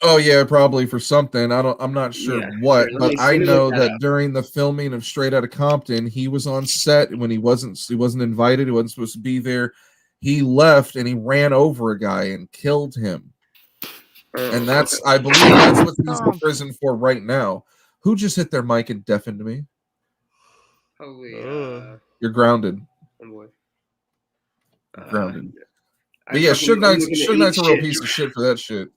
Oh yeah, probably for something. I'm not sure what, but I know that during the filming of Straight Outta Compton, he was on set when he wasn't invited. He wasn't supposed to be there. He left and he ran over a guy and killed him. And I believe that's what he's in prison for right now. Who just hit their mic and deafened me? You're grounded. Oh boy. Grounded. But yeah, Suge Knight's a real piece of shit for that shit.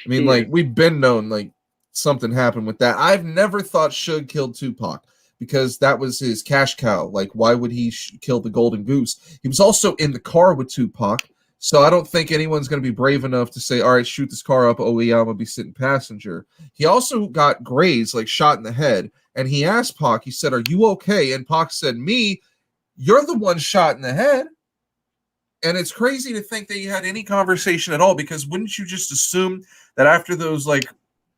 I mean, we've been known, something happened with that. I've never thought Suge killed Tupac because that was his cash cow. Like, why would he kill the golden goose? He was also in the car with Tupac, so I don't think anyone's going to be brave enough to say, all right, shoot this car up. Oh, yeah, I'm going to be sitting passenger. He also got grazed, shot in the head, and he asked Pac, he said, are you okay? And Pac said, me? You're the one shot in the head. And it's crazy to think that you had any conversation at all, because wouldn't you just assume that after those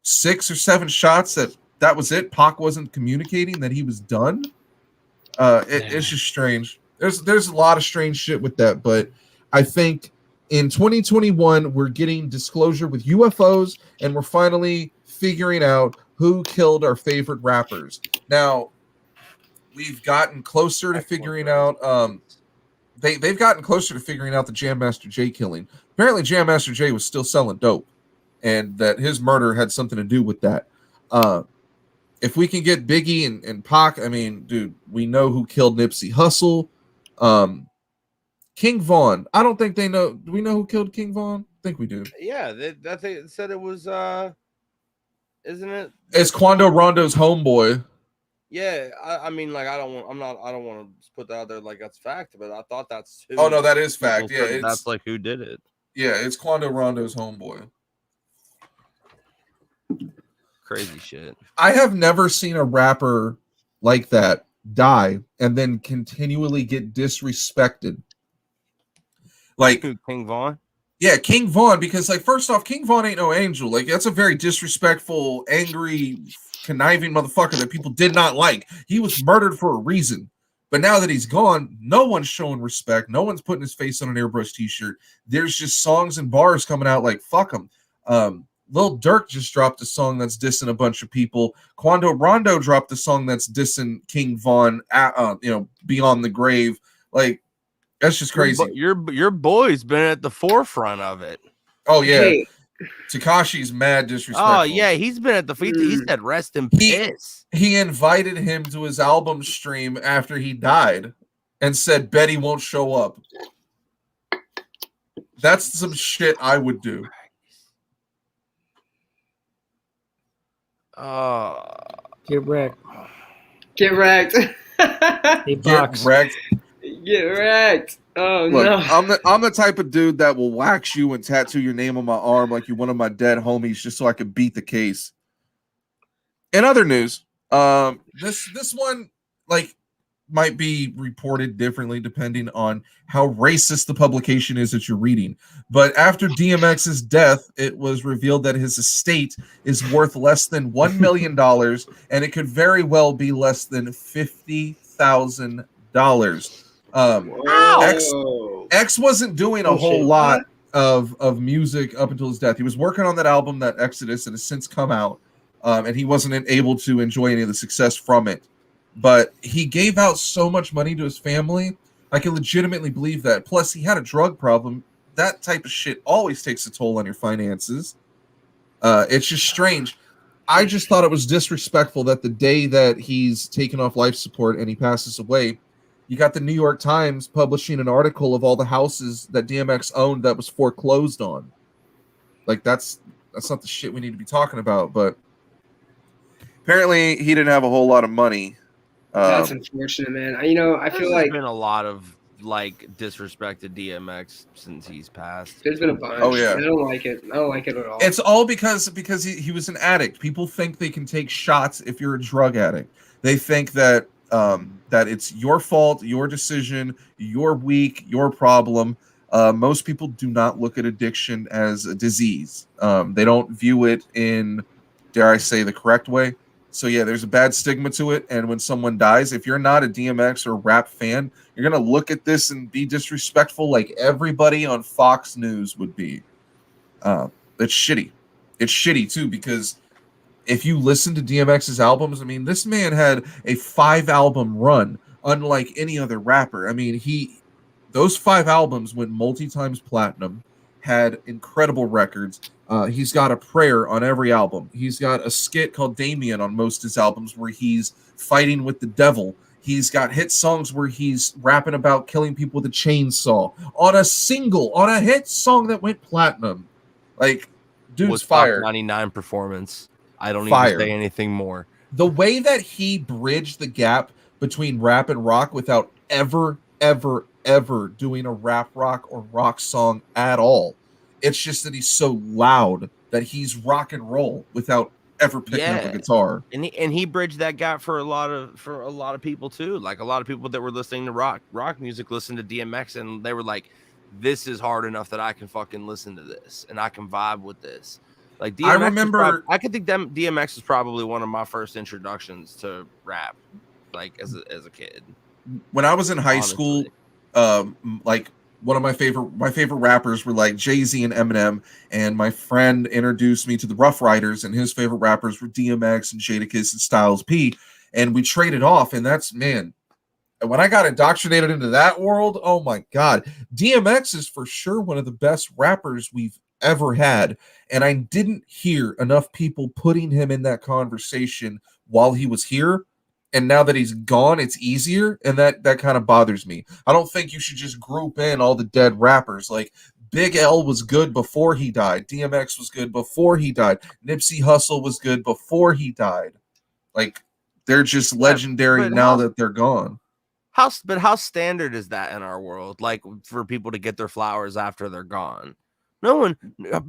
6 or 7 shots that was it? Pac wasn't communicating that he was done. It's just strange. There's a lot of strange shit with that, but I think in 2021 we're getting disclosure with UFOs, and we're finally figuring out who killed our favorite rappers. Now we've gotten closer to figuring out. They've gotten closer to figuring out the Jam Master Jay killing. Apparently, Jam Master Jay was still selling dope, and that his murder had something to do with that. If we can get Biggie and Pac, I mean, dude, we know who killed Nipsey Hussle. King Von. I don't think they know. Do we know who killed King Von? I think we do. Yeah, they said it was. Isn't it? It's Quando Rondo's homeboy. Yeah, I mean, I don't want to put that out there like that's fact, but I thought that's who. Oh no, that is fact. Yeah, that's who did it. Yeah, it's Quando Rondo's homeboy. Crazy shit. I have never seen a rapper like that die and then continually get disrespected. Like King Von? Yeah, King Von, because first off, King Von ain't no angel. That's a very disrespectful, angry, conniving motherfucker that people did not like. He was murdered for a reason. But now that he's gone, no one's showing respect. No one's putting his face on an Airbrush t-shirt. There's just songs and bars coming out like, fuck him. Lil Durk just dropped a song that's dissing a bunch of people. Quando Rondo dropped a song that's dissing King Von, Beyond the Grave. Like, that's just crazy. Your boy's been at the forefront of it. Oh yeah, Hey. Takashi's mad disrespectful. Oh yeah, he's been at the feet. He said rest in piss. He invited him to his album stream after he died, and said Betty won't show up. That's some shit I would do. Get wrecked. Get wrecked. Hey, Box. Get wrecked. Get wrecked. Oh Look, no. I'm the type of dude that will wax you and tattoo your name on my arm like you're one of my dead homies just so I could beat the case. In other news, this one might be reported differently depending on how racist the publication is that you're reading. But after DMX's death, it was revealed that his estate is worth less than $1 million, and it could very well be less than $50,000. X wasn't doing a whole lot of music up until his death. He was working on that album, that Exodus, and has since come out, and he wasn't able to enjoy any of the success from it. But he gave out so much money to his family. I can legitimately believe that. Plus, he had a drug problem. That type of shit always takes a toll on your finances. It's just strange. I just thought it was disrespectful that the day that he's taken off life support and he passes away, you got the New York Times publishing an article of all the houses that DMX owned that was foreclosed on. Like, that's not the shit we need to be talking about. But apparently, he didn't have a whole lot of money. That's unfortunate, man. I feel like there's been a lot of disrespected DMX since he's passed. There's been a bunch. Oh yeah, I don't like it. I don't like it at all. It's all because he was an addict. People think they can take shots if you're a drug addict. They think that that it's your fault, your decision, you're weak, your problem. Most people do not look at addiction as a disease. They don't view it in, dare I say, the correct way. So yeah, there's a bad stigma to it, and when someone dies, if you're not a DMX or rap fan, you're gonna look at this and be disrespectful like everybody on Fox News would be. It's shitty. It's shitty too, because if you listen to DMX's albums, I mean, this man had a 5-album run, unlike any other rapper. I mean, those 5 albums went multi-times platinum, had incredible records. He's got a prayer on every album. He's got a skit called Damien on most of his albums where he's fighting with the devil. He's got hit songs where he's rapping about killing people with a chainsaw. On a hit song that went platinum. Like, dude's fire. 99 performance. I don't Fire. even say anything more. The way that he bridged the gap between rap and rock without ever doing a rap rock or rock song at all. It's just that he's so loud that he's rock and roll without ever picking up a guitar. And he bridged that gap for a lot of people too. Like a lot of people that were listening to rock music listened to DMX and they were like, this is hard enough that I can fucking listen to this and I can vibe with this. Like DMX, I remember I could think DMX is probably one of my first introductions to rap, like as a kid. When I was in high school, like one of my favorite rappers were like Jay-Z and Eminem, and my friend introduced me to the Rough Riders, and his favorite rappers were DMX and Jadakiss and Styles P, and we traded off, and and when I got indoctrinated into that world, oh my God, DMX is for sure one of the best rappers we've ever had, and I didn't hear enough people putting him in that conversation while he was here. And now that he's gone, it's easier, and that kind of bothers me. I don't think you should just group in all the dead rappers. Like, Big L was good before he died. DMX was good before he died. Nipsey Hussle was good before he died. Like, they're just legendary now that they're gone. How standard is that in our world? Like, for people to get their flowers after they're gone.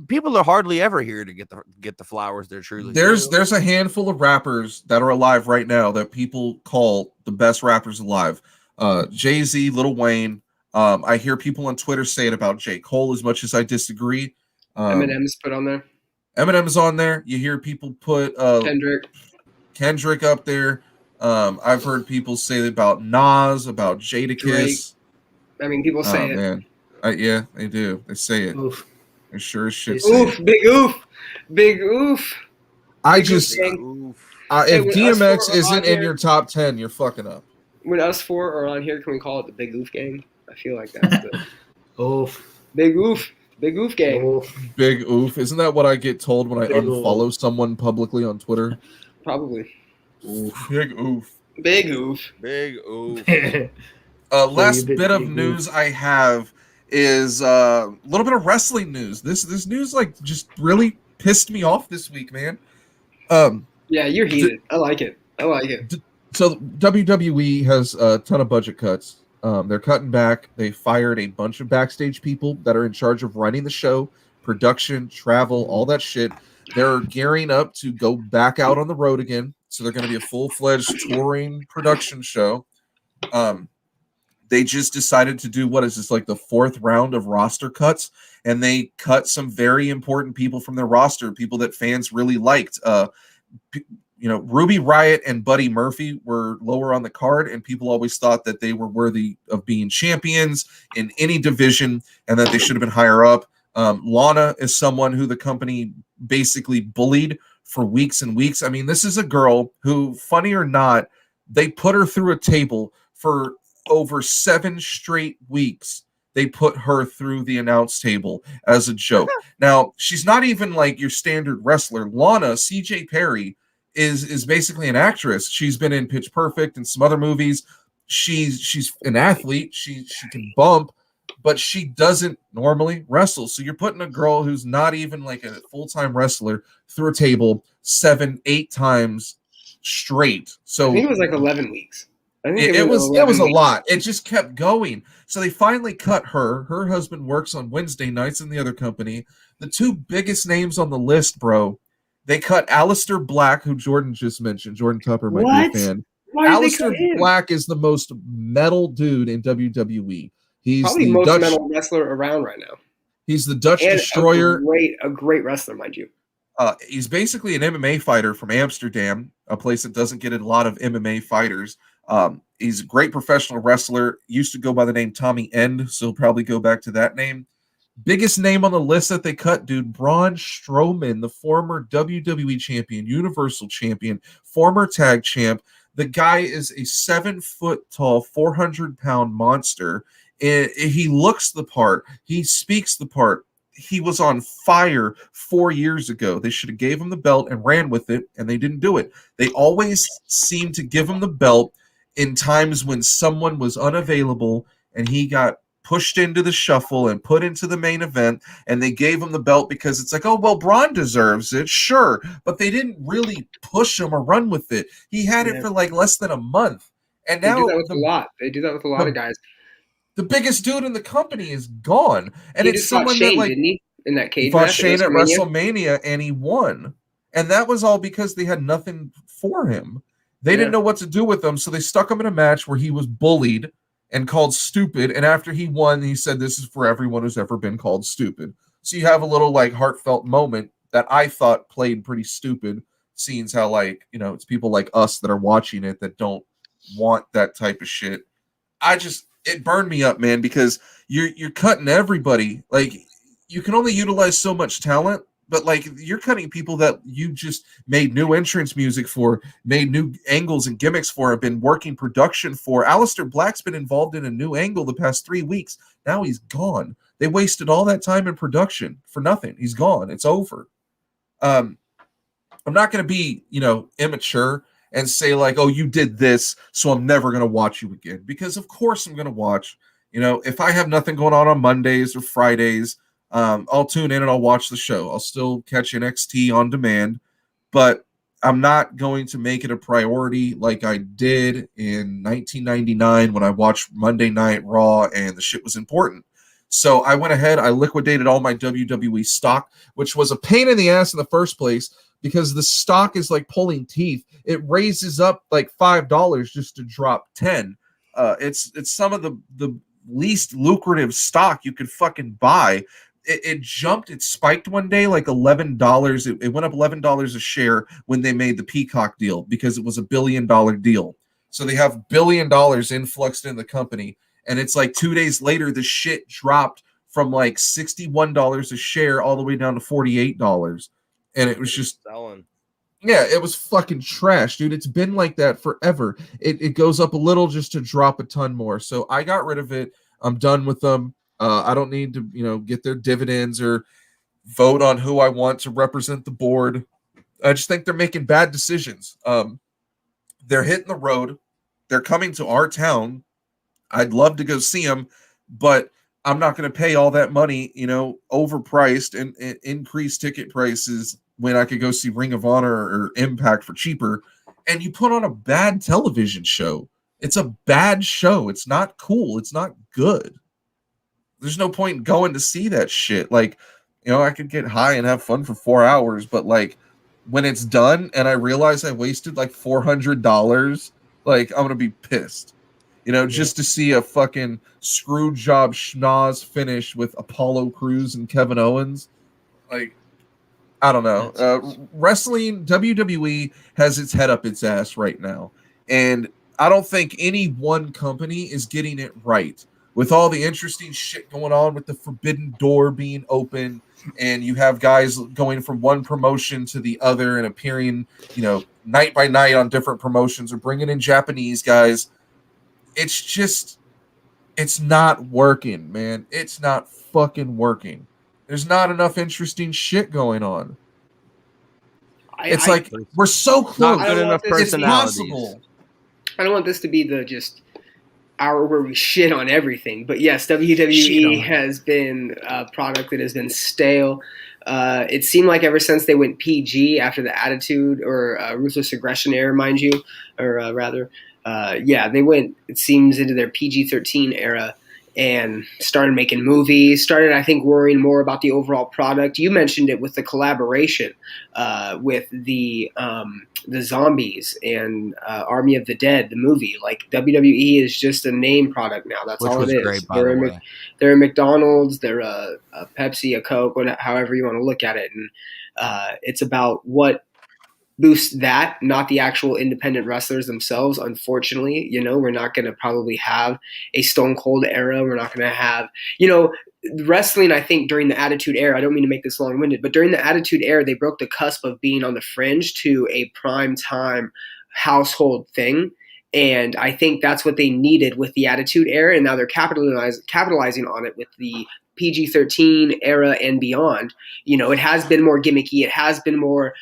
People are hardly ever here to get the flowers they're truly. There's a handful of rappers that are alive right now that people call the best rappers alive. Jay-Z, Lil Wayne. I hear people on Twitter say it about J. Cole as much as I disagree. Eminem's put on there. Eminem's on there. You hear people put Kendrick up there. I've heard people say about Nas, about Jadakiss. Drake. I mean, people say it. Man. Yeah, they do. They say it. Oof. They sure as shit. Oof, big oof. Big oof. I Big just, oof, gang. if when us DMX four are isn't on in here- your top 10, you're fucking up. When us four are on here, can we call it the Big Oof Gang? I feel like that's the Oof. Big Oof. Big Oof Gang. Oof. Big oof. Isn't that what I get told when I Big unfollow someone publicly on Twitter? Probably. Oof. Big oof. Big Oof. Big oof. Last big- bit of big news I have is a little bit of wrestling news. This news like just really pissed me off this week, man. Yeah, you're heated. I like it. So WWE has a ton of budget cuts. They're cutting back. They fired a bunch of backstage people that are in charge of running the show, production, travel, all that shit. They're gearing up to go back out on the road again. So they're going to be a full-fledged touring production show. They just decided to do, what is this, like the 4th round of roster cuts, and they cut some very important people from their roster, people that fans really liked. Ruby Riott and Buddy Murphy were lower on the card, and people always thought that they were worthy of being champions in any division and that they should have been higher up. Lana is someone who the company basically bullied for weeks and weeks. I mean, this is a girl who, funny or not, they put her through a table for over 7 straight weeks. They put her through the announce table as a joke. Now, she's not even like your standard wrestler. Lana, CJ Perry, is basically an actress. She's been in Pitch Perfect and some other movies. She's an athlete. She can bump, but she doesn't normally wrestle. So you're putting a girl who's not even like a full-time wrestler through a table 7-8 times straight. So I think it was like 11 weeks. it was a lot. It just kept going. So they finally cut her. Her husband works on Wednesday nights in the other company. The 2 biggest names on the list, bro. They cut Aleister Black, who Jordan just mentioned. Jordan Tupper might be a fan. Why did they Aleister cut him? Black is the most metal dude in WWE. He's Probably the most Dutch metal wrestler around right now. He's the Dutch And Destroyer. a great wrestler, mind you. He's basically an MMA fighter from Amsterdam, a place that doesn't get a lot of MMA fighters. He's a great professional wrestler. Used to go by the name Tommy End, so he'll probably go back to that name. Biggest name on the list that they cut, dude, Braun Strowman, the former WWE champion, Universal champion, former tag champ. The guy is a 7-foot-tall, 400-pound monster. He looks the part. He speaks the part. He was on fire 4 years ago. They should have gave him the belt and ran with it, and they didn't do it. They always seem to give him the belt in times when someone was unavailable, and he got pushed into the shuffle and put into the main event, and they gave him the belt because it's like, oh, well, Braun deserves it, sure, but they didn't really push him or run with it. He had it for like less than a month, and now they do that with a lot. They do that with a lot of guys. The biggest dude in the company is gone, and It's someone that like didn't he? In that cage he fought match Shane at WrestleMania, and he won, and that was all because they had nothing for him. They didn't know what to do with him, so they stuck him in a match where he was bullied and called stupid, and after he won, he said, this is for everyone who's ever been called stupid. So you have a little like heartfelt moment that I thought played pretty stupid, seeing how like, it's people like us that are watching it that don't want that type of shit. It burned me up, man, because you're cutting everybody. Like, you can only utilize so much talent, but like you're cutting people that you just made new entrance music for, made new angles and gimmicks for, have been working production for. Aleister Black's been involved in a new angle the past 3 weeks. Now he's gone. They wasted all that time in production for nothing. He's gone. It's over. I'm not going to be, immature and say like, oh, you did this, so I'm never going to watch you again. Because of course I'm going to watch. If I have nothing going on Mondays or Fridays, I'll tune in and I'll watch the show. I'll still catch NXT on demand, but I'm not going to make it a priority like I did in 1999 when I watched Monday Night Raw and the shit was important. So I went ahead, I liquidated all my WWE stock, which was a pain in the ass in the first place because the stock is like pulling teeth. It raises up like $5 just to drop 10. It's some of the least lucrative stock you could fucking buy. It jumped, it spiked one day like $11. It went up $11 a share when they made the Peacock deal because it was $1 billion deal. So they have $1 billion influxed in the company. And it's like 2 days later, the shit dropped from like $61 a share all the way down to $48. and it was just selling. Yeah, it was fucking trash, dude. It's been like that forever. It goes up a little just to drop a ton more. So I got rid of it. I'm done with them. I don't need to, get their dividends or vote on who I want to represent the board. I just think they're making bad decisions. They're hitting the road. They're coming to our town. I'd love to go see them, but I'm not going to pay all that money, overpriced and increased ticket prices when I could go see Ring of Honor or Impact for cheaper. And you put on a bad television show. It's a bad show. It's not cool. It's not good. There's no point in going to see that shit. Like, I could get high and have fun for 4 hours, but like when it's done and I realize I wasted like $400, like I'm going to be pissed. Just to see a fucking screw job schnoz finish with Apollo Crews and Kevin Owens. Like, I don't know. Wrestling, WWE has its head up its ass right now. And I don't think any one company is getting it right. With all the interesting shit going on with the Forbidden Door being open, and you have guys going from one promotion to the other and appearing, night by night on different promotions or bringing in Japanese guys. It's not working, man. It's not fucking working. There's not enough interesting shit going on. It's like we're so close. Not good enough personalities. It's possible. I don't want this to be the just hour where we shit on everything. But yes, WWE has been a product that has been stale. It seemed like ever since they went PG after the Attitude or Ruthless Aggression era, mind you, or rather, they went, it seems, into their PG-13 era and started making movies, started, I think, worrying more about the overall product. You mentioned it with the collaboration with the Zombies and Army of the Dead, the movie. Like, WWE is just a name product now. That's all it is. Great, by the way. They're a McDonald's, they're a Pepsi, a Coke, however you want to look at it. And it's about what boost that, not the actual independent wrestlers themselves. Unfortunately, we're not going to probably have a Stone Cold era. We're not going to have, wrestling. I think during the Attitude Era, I don't mean to make this long-winded, but during the Attitude Era, they broke the cusp of being on the fringe to a prime time household thing. And I think that's what they needed with the Attitude Era. And now they're capitalizing on it with the PG-13 era and beyond. It has been more gimmicky. It has been more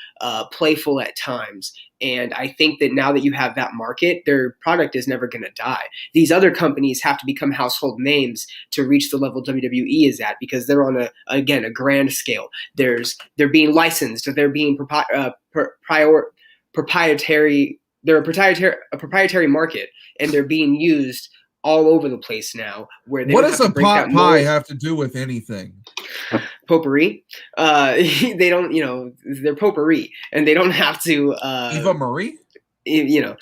playful at times. And I think that now that you have that market, their product is never going to die. These other companies have to become household names to reach the level WWE is at, because they're on a grand scale. They're being licensed. They're being proprietary. They're a proprietary market, and they're being used all over the place now. Where they what does a pot pie have to do with anything? Potpourri. They don't, they're potpourri, and they don't have to. Eva Marie. You know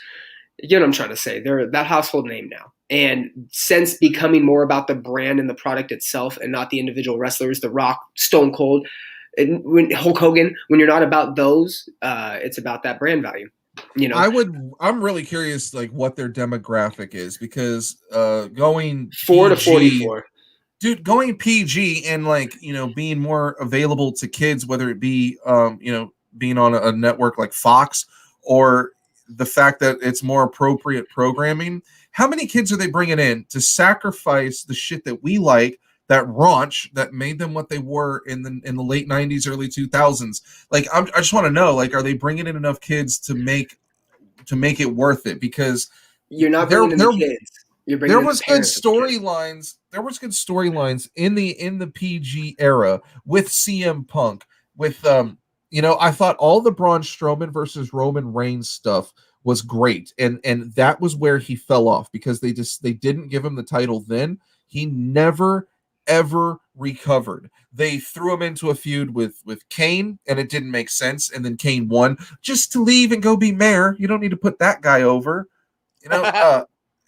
what I'm trying to say. They're that household name now, and since becoming more about the brand and the product itself, and not the individual wrestlers, The Rock, Stone Cold, and Hulk Hogan. When you're not about those, it's about that brand value. I'm really curious, like, what their demographic is, because going 4 to 44, dude, going PG and being more available to kids, whether it be being on a network like Fox, or the fact that it's more appropriate programming. How many kids are they bringing in to sacrifice the shit that we like, that raunch that made them what they were in the late 90s, early 2000s? Like, I just want to know, like, are they bringing in enough kids to make it worth it? Because you're not bringing in the kids. There was good storylines. There was good storylines in the PG era with CM Punk, with I thought all the Braun Strowman versus Roman Reigns stuff was great, and that was where he fell off, because they didn't give him the title then. He never ever recovered. They threw him into a feud with Kane, and it didn't make sense. And then Kane won just to leave and go be mayor. You don't need to put that guy over.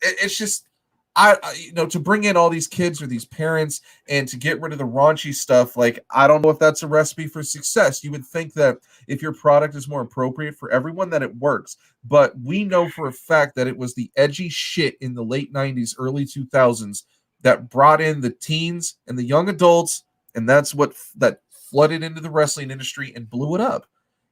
It's just, to bring in all these kids or these parents and to get rid of the raunchy stuff. Like, I don't know if that's a recipe for success. You would think that if your product is more appropriate for everyone, that it works. But we know for a fact that it was the edgy shit in the late 90s, early 2000s that brought in the teens and the young adults, and that's what that flooded into the wrestling industry and blew it up.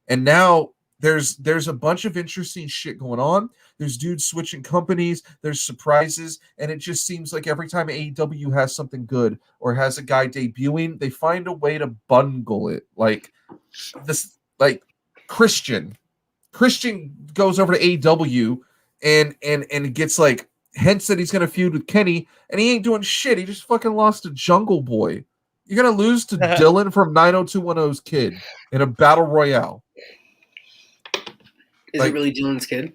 And now there's a bunch of interesting shit going on. There's dudes switching companies, there's surprises, and it just seems like every time AEW has something good or has a guy debuting, they find a way to bungle it. Like this, like Christian goes over to AEW and gets like hints that he's gonna feud with Kenny, and he ain't doing shit. He just fucking lost to Jungle Boy. You're gonna lose to Dylan from 90210's kid in a battle royale. Is it really Dylan's kid?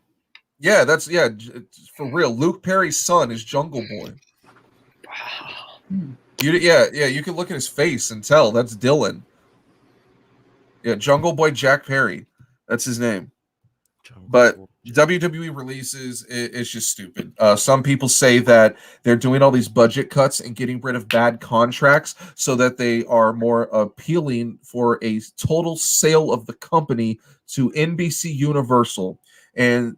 Yeah, it's for real. Luke Perry's son is Jungle Boy. Wow. You can look at his face and tell that's Dylan. Yeah, Jungle Boy Jack Perry. That's his name. But WWE releases, it's just stupid. Some people say that they're doing all these budget cuts and getting rid of bad contracts so that they are more appealing for a total sale of the company to NBC Universal. And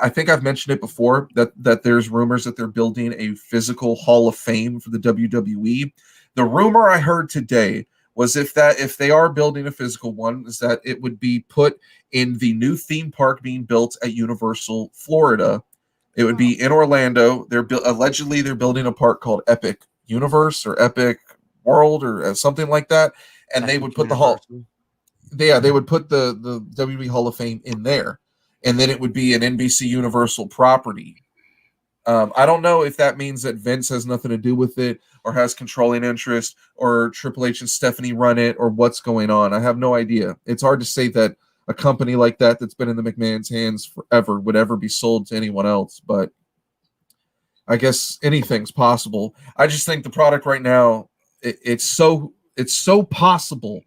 I think I've mentioned it before, that there's rumors that they're building a physical Hall of Fame for the WWE. The rumor I heard today was if they are building a physical one, is that it would be put in the new theme park being built at Universal Florida. It would be in Orlando. Allegedly they're building a park called Epic Universe or Epic World or something like that, and Epic they would put Universal. They would put the WWE Hall of Fame in there, and then it would be an NBC Universal property. I don't know if that means that Vince has nothing to do with it or has controlling interest or Triple H and Stephanie run it or what's going on. I have no idea. It's hard to say that a company like that's been in the McMahon's hands forever would ever be sold to anyone else, but I guess anything's possible. I just think the product right now, it's so possible.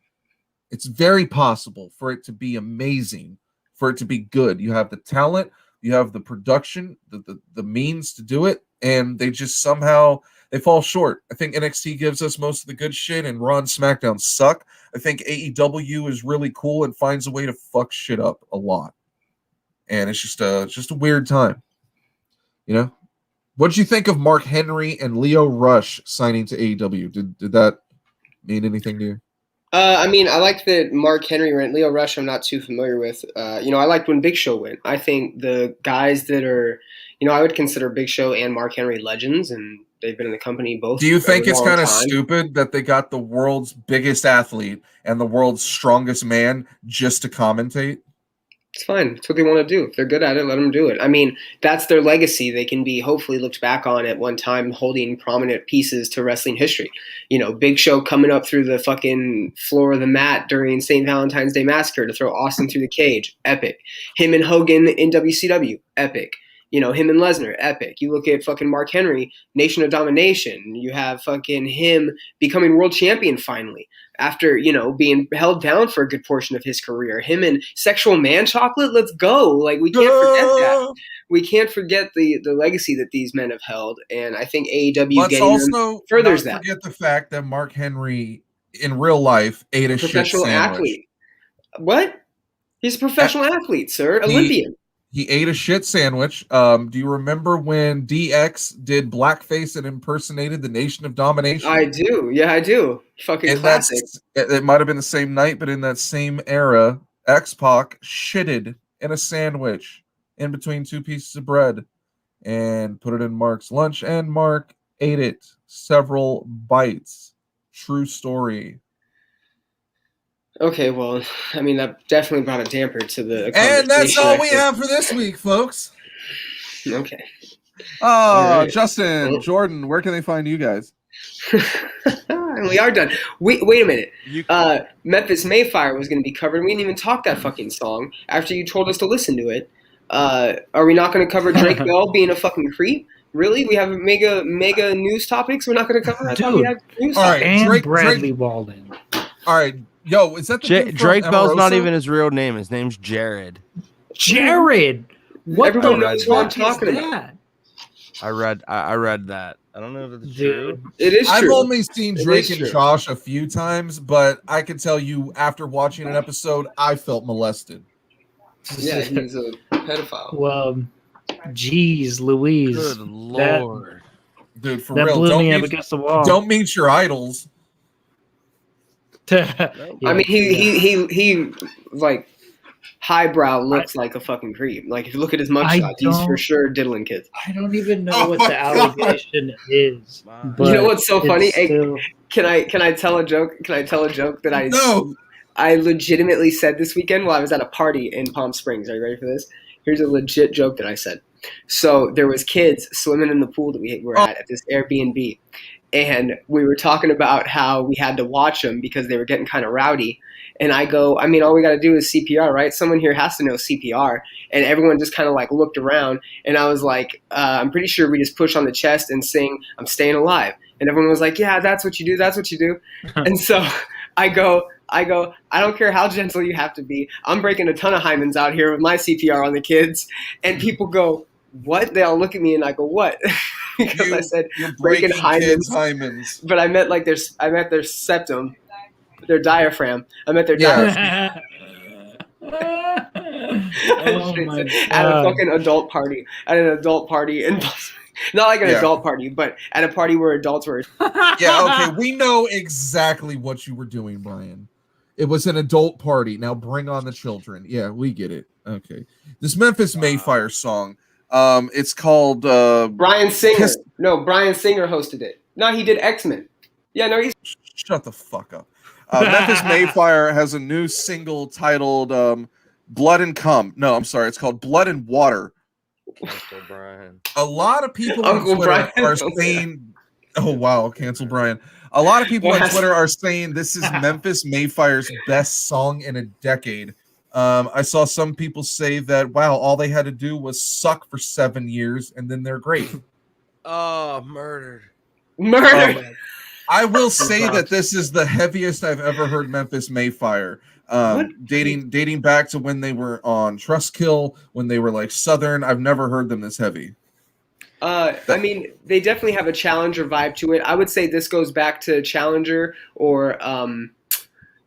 It's very possible for it to be amazing, for it to be good. You have the talent, you have the production, the means to do it, and they just somehow they fall short. I think NXT gives us most of the good shit, and Raw and SmackDown suck. I think AEW is really cool and finds a way to fuck shit up a lot, and it's just a weird time, you know. What did you think of Mark Henry and Leo Rush signing to AEW? Did that mean anything to you? I mean, I like that Mark Henry went. Leo Rush, I'm not too familiar with. I liked when Big Show went. I think the guys that are, I would consider Big Show and Mark Henry legends, and they've been in the company both. Do you think it's kind of stupid that they got the world's biggest athlete and the world's strongest man just to commentate? It's fine. It's what they want to do. If they're good at it, let them do it. I mean, that's their legacy. They can be hopefully looked back on at one time holding prominent pieces to wrestling history. Big Show coming up through the fucking floor of the mat during St. Valentine's Day Massacre to throw Austin through the cage. Epic. Him and Hogan in WCW. Epic. Him and Lesnar. Epic. You look at fucking Mark Henry, Nation of Domination. You have fucking him becoming world champion finally after, being held down for a good portion of his career. Him and Sexual Man Chocolate. Let's go. Like, we can't forget that. We can't forget the legacy that these men have held. And I think AEW getting them furthers that. Forget the fact that Mark Henry in real life ate a shit sandwich. Athlete. What? He's a professional athlete, sir. Olympian. He ate a shit sandwich. Do you remember when DX did blackface and impersonated the Nation of Domination? I do. Yeah, I do. Fucking classic. It might have been the same night, but in that same era, X-Pac shitted in a sandwich in between two pieces of bread and put it in Mark's lunch, and Mark ate it several bites. True story. Okay, well, I mean, that definitely brought a damper to the conversation. And that's all we have for this week, folks. Okay. Oh, right. Justin, Jordan, where can they find you guys? We are done. Wait a minute. Memphis Mayfire was going to be covered. We didn't even talk that fucking song after you told us to listen to it. Are we not going to cover Drake Bell being a fucking creep? Really? We have mega news topics we're not going to cover? Dude, all right, and Bradley Walden. All right. Yo, is that the Drake Bell's not even his real name. His name's Jared. Jared. What Everyone knows what I'm talking about. I read that. I don't know if it's true. It is true. I've only seen Drake and Josh a few times, but I can tell you after watching an episode, I felt molested. Yeah, he's a pedophile. Well, geez, Louise. Good Lord. Dude, for that real. Blew me up against the wall. Don't meet your idols. I mean, he like highbrow looks like a fucking creep. Like if you look at his mugshot, he's for sure diddling kids. I don't even know what the allegation is. But you know what's so funny? Still... Can I tell a joke? Can I tell a joke that No. I legitimately said this weekend while I was at a party in Palm Springs. Are you ready for this? Here's a legit joke that I said. So there was kids swimming in the pool that we were at this Airbnb. And we were talking about how we had to watch them because they were getting kind of rowdy. And I go, I mean, all we got to do is CPR, right? Someone here has to know CPR. And everyone just kind of like looked around. And I was like, I'm pretty sure we just push on the chest and sing, I'm staying alive. And everyone was like, yeah, that's what you do. That's what you do. And so I go, I don't care how gentle you have to be. I'm breaking a ton of hymens out here with my CPR on the kids. And people go, what? They all look at me and I go, what? Because I said breaking hymens. But I meant like their septum, their diaphragm. I meant their diaphragm. Oh my God. At a fucking adult party. At an adult party in not like an adult party, but at a party where adults were. Yeah, okay. We know exactly what you were doing, Brian. It was an adult party. Now bring on the children. Yeah, we get it. Okay. This Memphis Mayfire song, it's called Brian Singer. No, Brian Singer hosted it. No, he did X-Men. Yeah, no, he's shut the fuck up. Memphis Mayfire has a new single titled Blood and Cum. No, I'm sorry. It's called Blood and Water. Uncle Brian. A lot of people on Twitter are saying, oh, wow, cancel Brian. A lot of people on Twitter are saying this is Memphis Mayfire's best song in a decade. I saw some people say that, wow, all they had to do was suck for 7 years and then they're great. Oh, murdered. I will say that this is the heaviest I've ever heard Memphis Mayfire. Dating back to when they were on Trustkill, when they were like Southern. I've never heard them this heavy. I mean, they definitely have a Challenger vibe to it. I would say this goes back to Challenger or the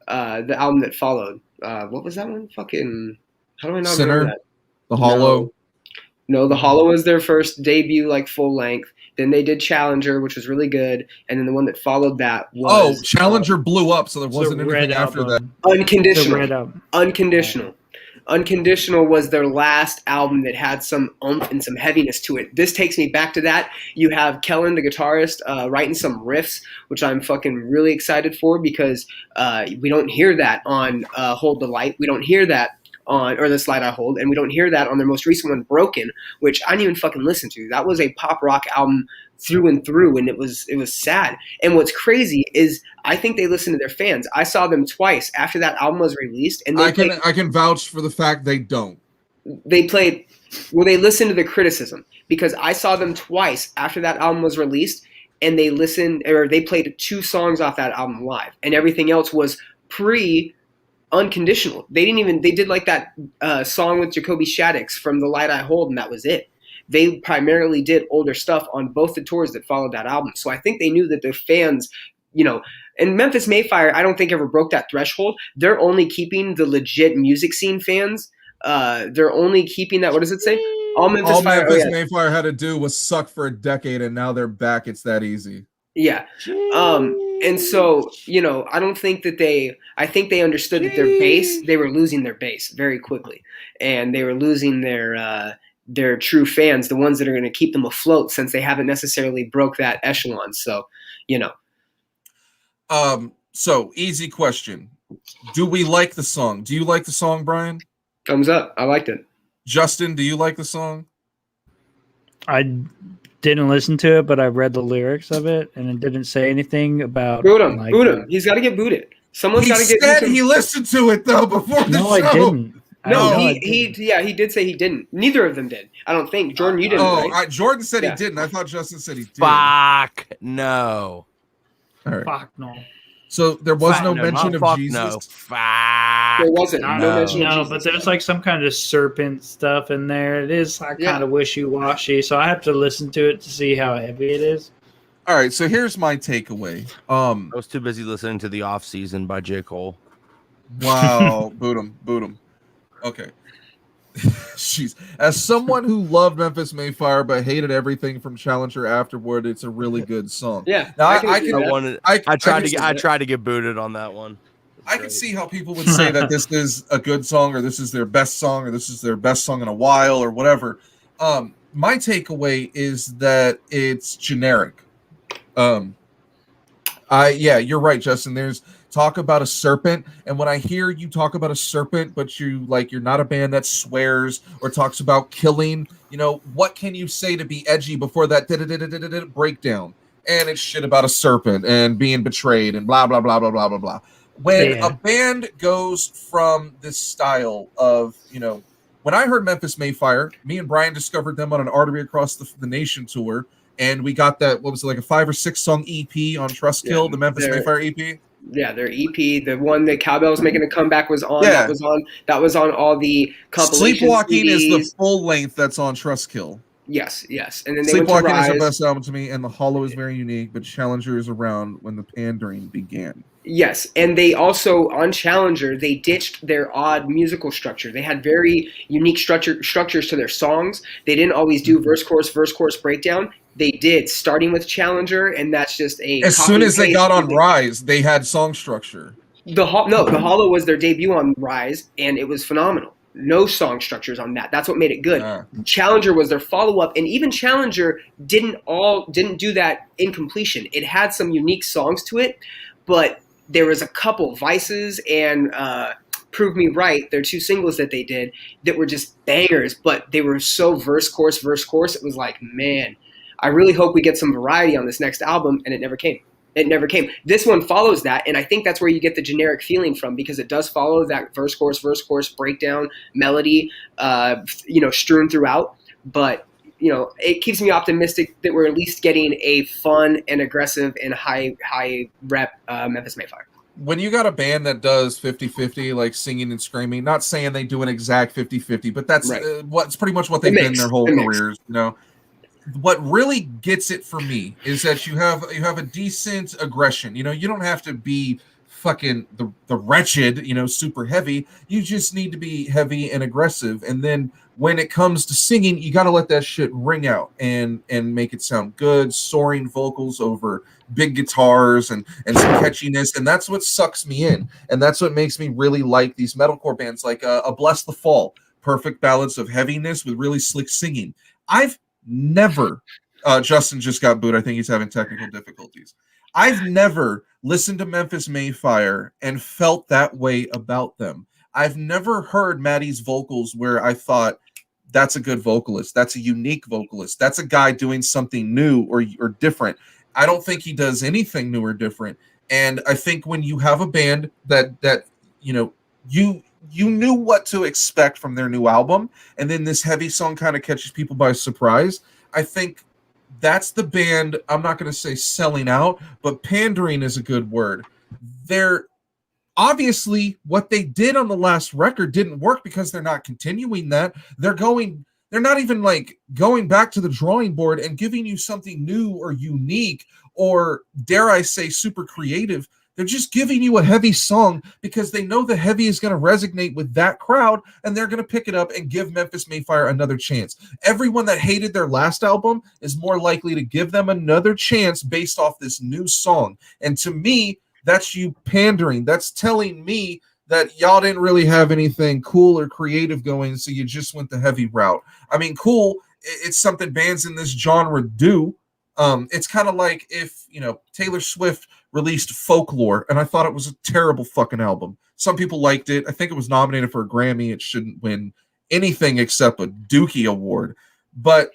album that followed. What was that one? Fucking, how do I not remember that? The Hollow? No, The Hollow was their first debut, like full length. Then they did Challenger, which was really good. And then the one that followed that was... Challenger blew up, so there wasn't anything after that. Unconditional. Unconditional was their last album that had some oomph and some heaviness to it. This takes me back to that. You have Kellen, the guitarist, writing some riffs, which I'm fucking really excited for because we don't hear that on Hold the Light. We don't hear that on, or The Slide I Hold, and we don't hear that on their most recent one, Broken, which I didn't even fucking listen to. That was a pop rock album through and through, and it was sad. And what's crazy is I think they listen to their fans. I saw them twice after that album was released, and I can vouch for the fact they don't. They listened to the criticism because I saw them twice after that album was released, and they played 2 songs off that album live, and everything else was Unconditional. They did like that song with Jacoby Shaddix from The Light I Hold, and that was it. They primarily did older stuff on both the tours that followed that album. So I think they knew that their fans, and Memphis Mayfire, I don't think ever broke that threshold. They're only keeping the legit music scene fans. They're only keeping that. What does it say? All Memphis Mayfire had to do was suck for a decade, and now they're back. It's that easy. Yeah. And so, I don't think that I think they understood that they were losing their base very quickly, and they were losing their true fans, the ones that are going to keep them afloat since they haven't necessarily broke that echelon. So, So easy question. Do we like the song? Do you like the song, Brian? Thumbs up. I liked it. Justin, do you like the song? I didn't listen to it, but I read the lyrics of it, and it didn't say anything about boot him. He's got to get booted. Someone's got to get. He listened to it though before the show. I didn't. He did say he didn't. Neither of them did. I don't think. Jordan, you didn't. Right? Jordan said he didn't. I thought Justin said he did. Fuck no. All right. Fuck no. So there was no mention of Jesus. No. Fuck. There wasn't. No mention of Jesus. But there's like some kind of serpent stuff in there. It is kind of wishy-washy, so I have to listen to it to see how heavy it is. All right, so here's my takeaway. I was too busy listening to The Off Season by J. Cole. Wow, boot him. Okay. Jeez. As someone who loved Memphis Mayfire but hated everything from Challenger afterward, it's a really good song. Yeah. Now, I tried to get booted on that one. I can see how people would say that this is a good song, or this is their best song, or this is their best song in a while, or whatever. My takeaway is that it's generic. Yeah, you're right, Justin. There's talk about a serpent, and when I hear you talk about a serpent, but you're not a band that swears or talks about killing, what can you say to be edgy before that breakdown? And it's shit about a serpent and being betrayed and blah blah blah blah blah blah blah. When a band goes from this style of, when I heard Memphis Mayfire, me and Brian discovered them on an Artery Across the Nation tour, and we got that, what was it, like a 5 or 6 song EP on Trustkill, the Memphis Mayfire EP. Yeah, their EP, the one that Cowbell was making a comeback was on. Yeah. That was on all the compilation Sleepwalking CDs. Is the full length that's on Trustkill. Yes. And then they Sleepwalking went to Rise. Is the best album to me, and The Hollow is very unique, but Challenger is around when the pandering began. Yes, and they also, on Challenger, they ditched their odd musical structure. They had very unique structures to their songs. They didn't always do verse, chorus, breakdown. They did, starting with Challenger, and that's just a... As soon as they got on Rise, they had song structure. The Hollow was their debut on Rise, and it was phenomenal. No song structures on that. That's what made it good. Challenger was their follow-up, and even Challenger didn't do that in completion. It had some unique songs to it, but there was a couple, Vices and Prove Me Right, they're 2 singles that they did that were just bangers, but they were so verse, chorus. It was like, man, I really hope we get some variety on this next album, and it never came. This one follows that, and I think that's where you get the generic feeling from, because it does follow that verse, chorus, breakdown, melody, strewn throughout. But, it keeps me optimistic that we're at least getting a fun and aggressive and high rep Memphis Mayfire. When you got a band that does 50-50, like singing and screaming, not saying they do an exact 50-50, but that's what's pretty much what they've been their whole careers, What really gets it for me is that you have a decent aggression. You don't have to be fucking the wretched, super heavy. You just need to be heavy and aggressive. And then when it comes to singing, you got to let that shit ring out and make it sound good. Soaring vocals over big guitars and some catchiness, and that's what sucks me in. And that's what makes me really like these metalcore bands like a Bless the Fall. Perfect balance of heaviness with really slick singing. I've never, Justin just got booed. I think he's having technical difficulties. I've never listened to Memphis Mayfire and felt that way about them. I've never heard Maddie's vocals where I thought, that's a good vocalist. That's a unique vocalist. That's a guy doing something new or different. I don't think he does anything new or different. And I think when you have a band that you knew what to expect from their new album, and then this heavy song kind of catches people by surprise, I think that's the band. I'm not going to say selling out, but pandering is a good word. They're obviously, what they did on the last record didn't work because they're not continuing that. They're not even like going back to the drawing board and giving you something new or unique or, dare I say, super creative. They're just giving you a heavy song because they know the heavy is going to resonate with that crowd, and they're going to pick it up and give Memphis Mayfire another chance. Everyone that hated their last album is more likely to give them another chance based off this new song. And to me, that's you pandering. That's telling me that y'all didn't really have anything cool or creative going, so you just went the heavy route. I mean, cool, it's something bands in this genre do. It's kind of like if, Taylor Swift released Folklore, and I thought it was a terrible fucking album. Some people liked it. I think it was nominated for a Grammy. It shouldn't win anything except a Dookie Award. But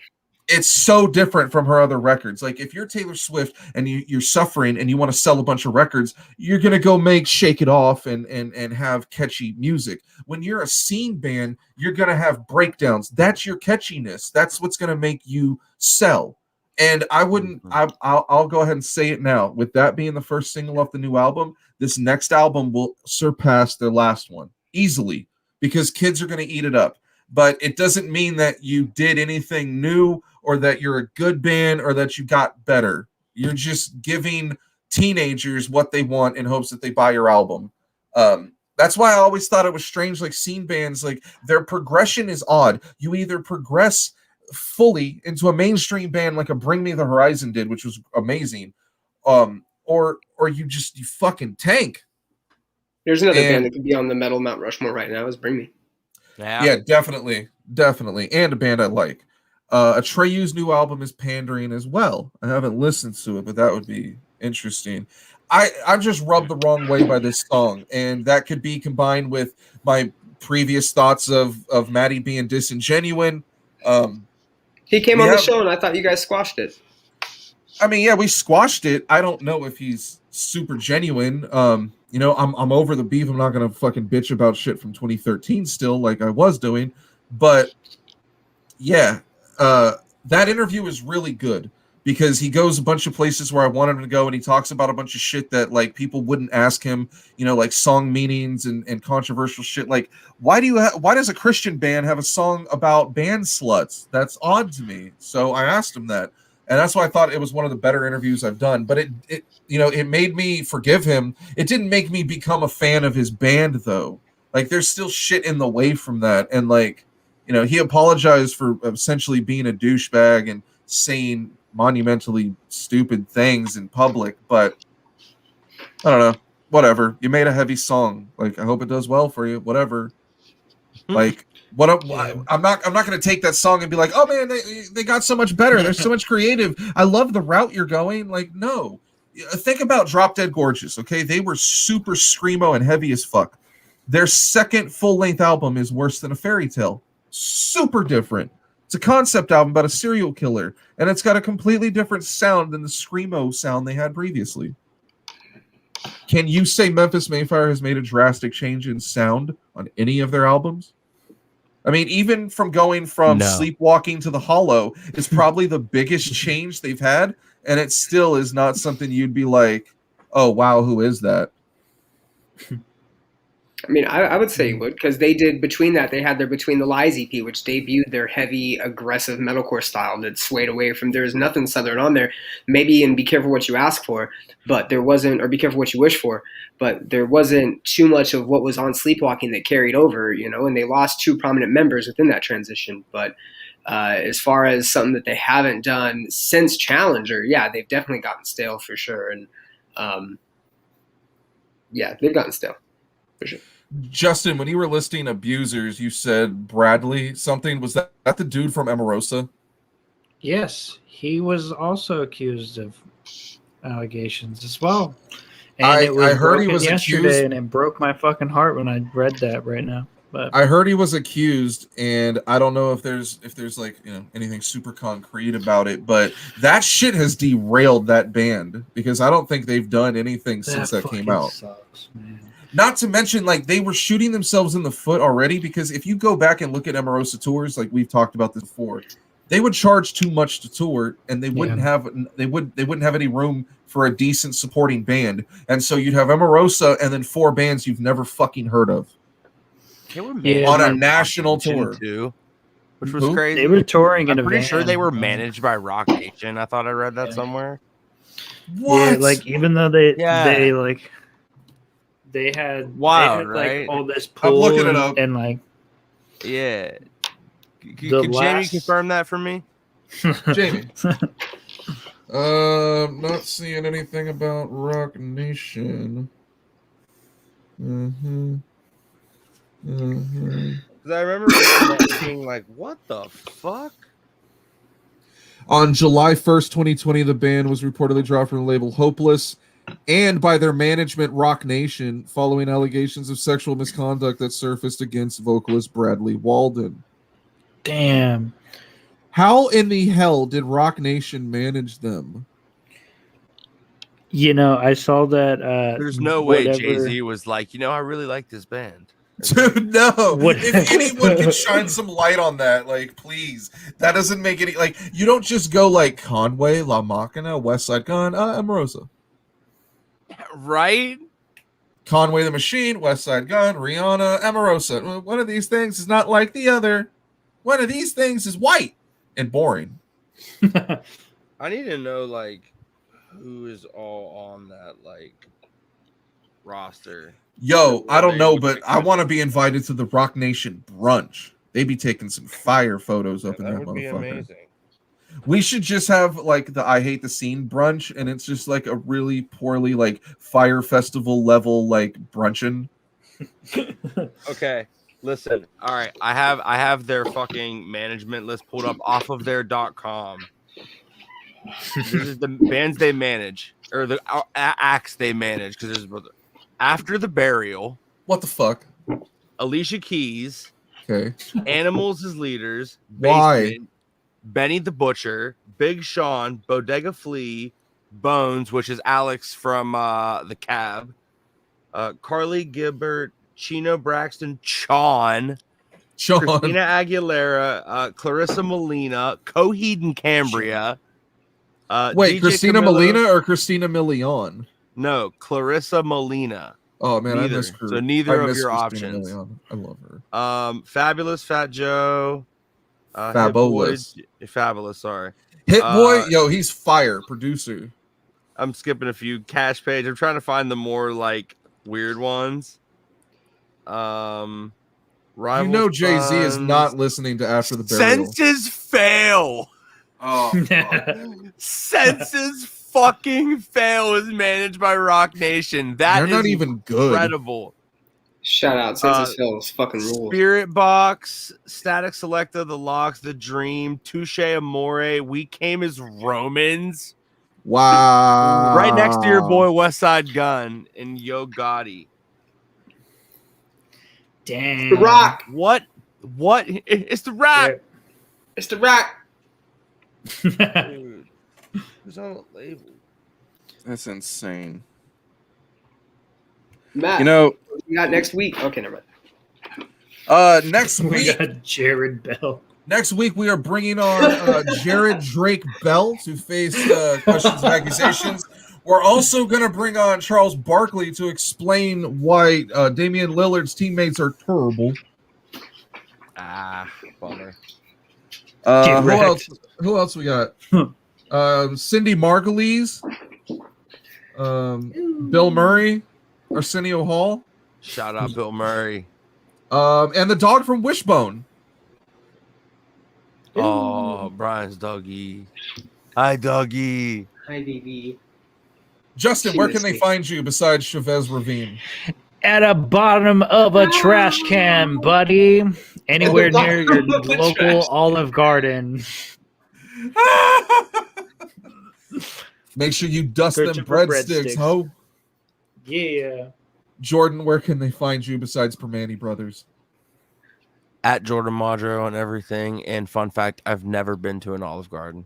it's so different from her other records. Like, if you're Taylor Swift and you're suffering and you want to sell a bunch of records, you're going to go make Shake It Off and have catchy music. When you're a scene band, you're going to have breakdowns. That's your catchiness. That's what's going to make you sell. And I'll go ahead and say it now. With that being the first single off the new album, this next album will surpass their last one easily because kids are going to eat it up. But it doesn't mean that you did anything new or that you're a good band or that you got better. You're just giving teenagers what they want in hopes that they buy your album. That's why I always thought it was strange, like scene bands, like their progression is odd. You either progress fully into a mainstream band like a Bring Me the Horizon did, which was amazing, or you fucking tank. There's another band that could be on the metal Mount Rushmore right now. Is Bring Me. Yeah, definitely, and a band I like. Atreyu's new album is pandering as well. I haven't listened to it, but that would be interesting. I'm just rubbed the wrong way by this song, and that could be combined with my previous thoughts of Maddie being disingenuine. He came on the show, and I thought you guys squashed it. I mean, yeah, we squashed it. I don't know if he's super genuine. You know, I'm over the beef. I'm not gonna fucking bitch about shit from 2013 still, like I was doing. But yeah, that interview is really good because he goes a bunch of places where I want him to go, and he talks about a bunch of shit that like people wouldn't ask him. You know, like song meanings and controversial shit. Like, why does a Christian band have a song about band sluts? That's odd to me. So I asked him that. And that's why I thought it was one of the better interviews I've done. But it you know, it made me forgive him. It didn't make me become a fan of his band, though. Like, there's still shit in the way from that. And, like, you know, he apologized for essentially being a douchebag and saying monumentally stupid things in public. But, I don't know. Whatever. You made a heavy song. Like, I hope it does well for you. Whatever. Like... I'm not going to take that song and be like, oh man, they got so much better. They're so much creative. I love the route you're going. Like, no. Think about Drop Dead Gorgeous, okay? They were super screamo and heavy as fuck. Their second full-length album is Worse Than a Fairy Tale. Super different. It's a concept album about a serial killer, and it's got a completely different sound than the screamo sound they had previously. Can you say Memphis Mayfire has made a drastic change in sound on any of their albums? I mean, even from going from Sleepwalking to The Hollow is probably the biggest change they've had, and it still is not something you'd be like, oh, wow, who is that? I mean, I would say you would, because they did, between that, they had their Between the Lies EP, which debuted their heavy, aggressive metalcore style that swayed away from, there's nothing Southern on there, maybe in Be Careful What You Ask For, but there wasn't, or Be Careful What You Wish For, but there wasn't too much of what was on Sleepwalking that carried over, you know, and they lost two prominent members within that transition. But as far as something that they haven't done since Challenger, yeah, they've definitely gotten stale for sure. And yeah, they've gotten stale for sure. Justin, when you were listing abusers, you said Bradley something. Was that the dude from Emarosa? Yes, he was also accused of allegations as well. And I heard he was yesterday, accused, and it broke my fucking heart when I read that right now. But I heard he was accused, and I don't know if there's like, you know, anything super concrete about it, but that shit has derailed that band because I don't think they've done anything since that came out. Sucks, man. Not to mention, like, they were shooting themselves in the foot already because if you go back and look at Emarosa tours, like we've talked about this before, they would charge too much to tour, and they wouldn't have any room for a decent supporting band, and so you'd have Emarosa and then four bands you've never fucking heard of on a national tour too, which was crazy. They were touring in a van. I'm pretty sure they were managed by Rock Nation. I thought I read that somewhere. What? Yeah, like even though they had wild, right? Like all this I'm pool looking it up. and like Can Jamie confirm that for me? Jamie. Not seeing anything about Rock Nation. Because I remember being like, what the fuck? On July 1st, 2020, the band was reportedly dropped from the label Hopeless and by their management, Rock Nation, following allegations of sexual misconduct that surfaced against vocalist Bradley Walden. Damn. How in the hell did Rock Nation manage them? You know, I saw that. There's no way Jay-Z was like, you know, I really like this band. Dude, no. If anyone can shine some light on that, like, please. That doesn't make any, like, you don't just go like Conway, La Machina, West Side Gun, Emarosa. Right? Conway the Machine, West Side Gun, Rihanna, Emarosa. One of these things is not like the other. One of these things is white and boring. I need to know, like, who is all on that, like, roster. Yo, I don't know, but I want to be invited to the Rock Nation brunch. They be taking some fire photos up in that would be motherfucker. amazing. We should just have like the I Hate the Scene brunch, and it's just like a really poorly like Fire Festival level like bruncheon. Okay, listen. All right, I have their fucking management list pulled up off of their .com. This is the bands they manage, or the acts they manage, because there's After the Burial. What the fuck? Alicia Keys. Okay. Animals as Leaders. Why? Basement, Benny the Butcher. Big Sean. Bodega Flea. Bones, which is Alex from The Cab. Carly Gilbert. Chino Braxton. Sean. Christina Aguilera. Clarissa Molina. Coheed and Cambria. Wait, DJ Christina Camilo, Molina or Christina Milian? No, Clarissa Molina. Oh man, Neither. I miss her. So neither I of miss your Christina options. Milian. I love her. Fabulous Fat Joe. Fabulous. Hit Boy, Fabulous, sorry. Hit Boy, yo, he's fire. Producer. I'm skipping a few. Cash Page. I'm trying to find the more like weird ones. You know Jay-Z is not listening to After the Burial. Senses Fail. Oh, Senses fucking Fail is managed by Rock Nation. That they're is not even good. incredible. Shout out, Census Hills, fucking rules. Spirit Box, Static Selecta, The Locks, The Dream, Touche Amore, We Came as Romans. Wow. Right next to your boy West Side Gun and Yo Gotti. Damn. The Rock. What? It's The Rock. It's The Rock. Dude. Who's on the label? That's insane. Matt, You know, we got next week. Okay, never mind. next We week, got Jared Bell. we are bringing on Jared Drake Bell to face questions and accusations. We're also going to bring on Charles Barkley to explain why Damian Lillard's teammates are terrible. Bummer. Who else we got? Cindy Margulies, Bill Murray, Arsenio Hall, Shout out Bill Murray. and the dog from Wishbone. Oh, Brian's doggy. Hi, doggy. Hi, DV. Justin, where can they find you besides Chavez Ravine? At the bottom of a trash can, buddy. Anywhere near your local Olive Garden. Make sure you dust Searching them for breadsticks, breadsticks. ho. Yeah. Jordan, where can they find you besides Permani Brothers? At Jordan Modro on everything. And fun fact, I've never been to an Olive Garden.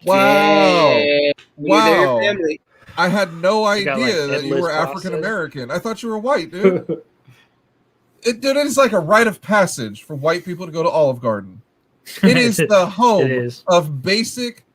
Wow. Yeah. Wow. Your family. I had no You got, idea like, that you endless were process. African American. I thought you were white, dude. It is like a rite of passage for white people to go to Olive Garden. It is the home It is. of basic,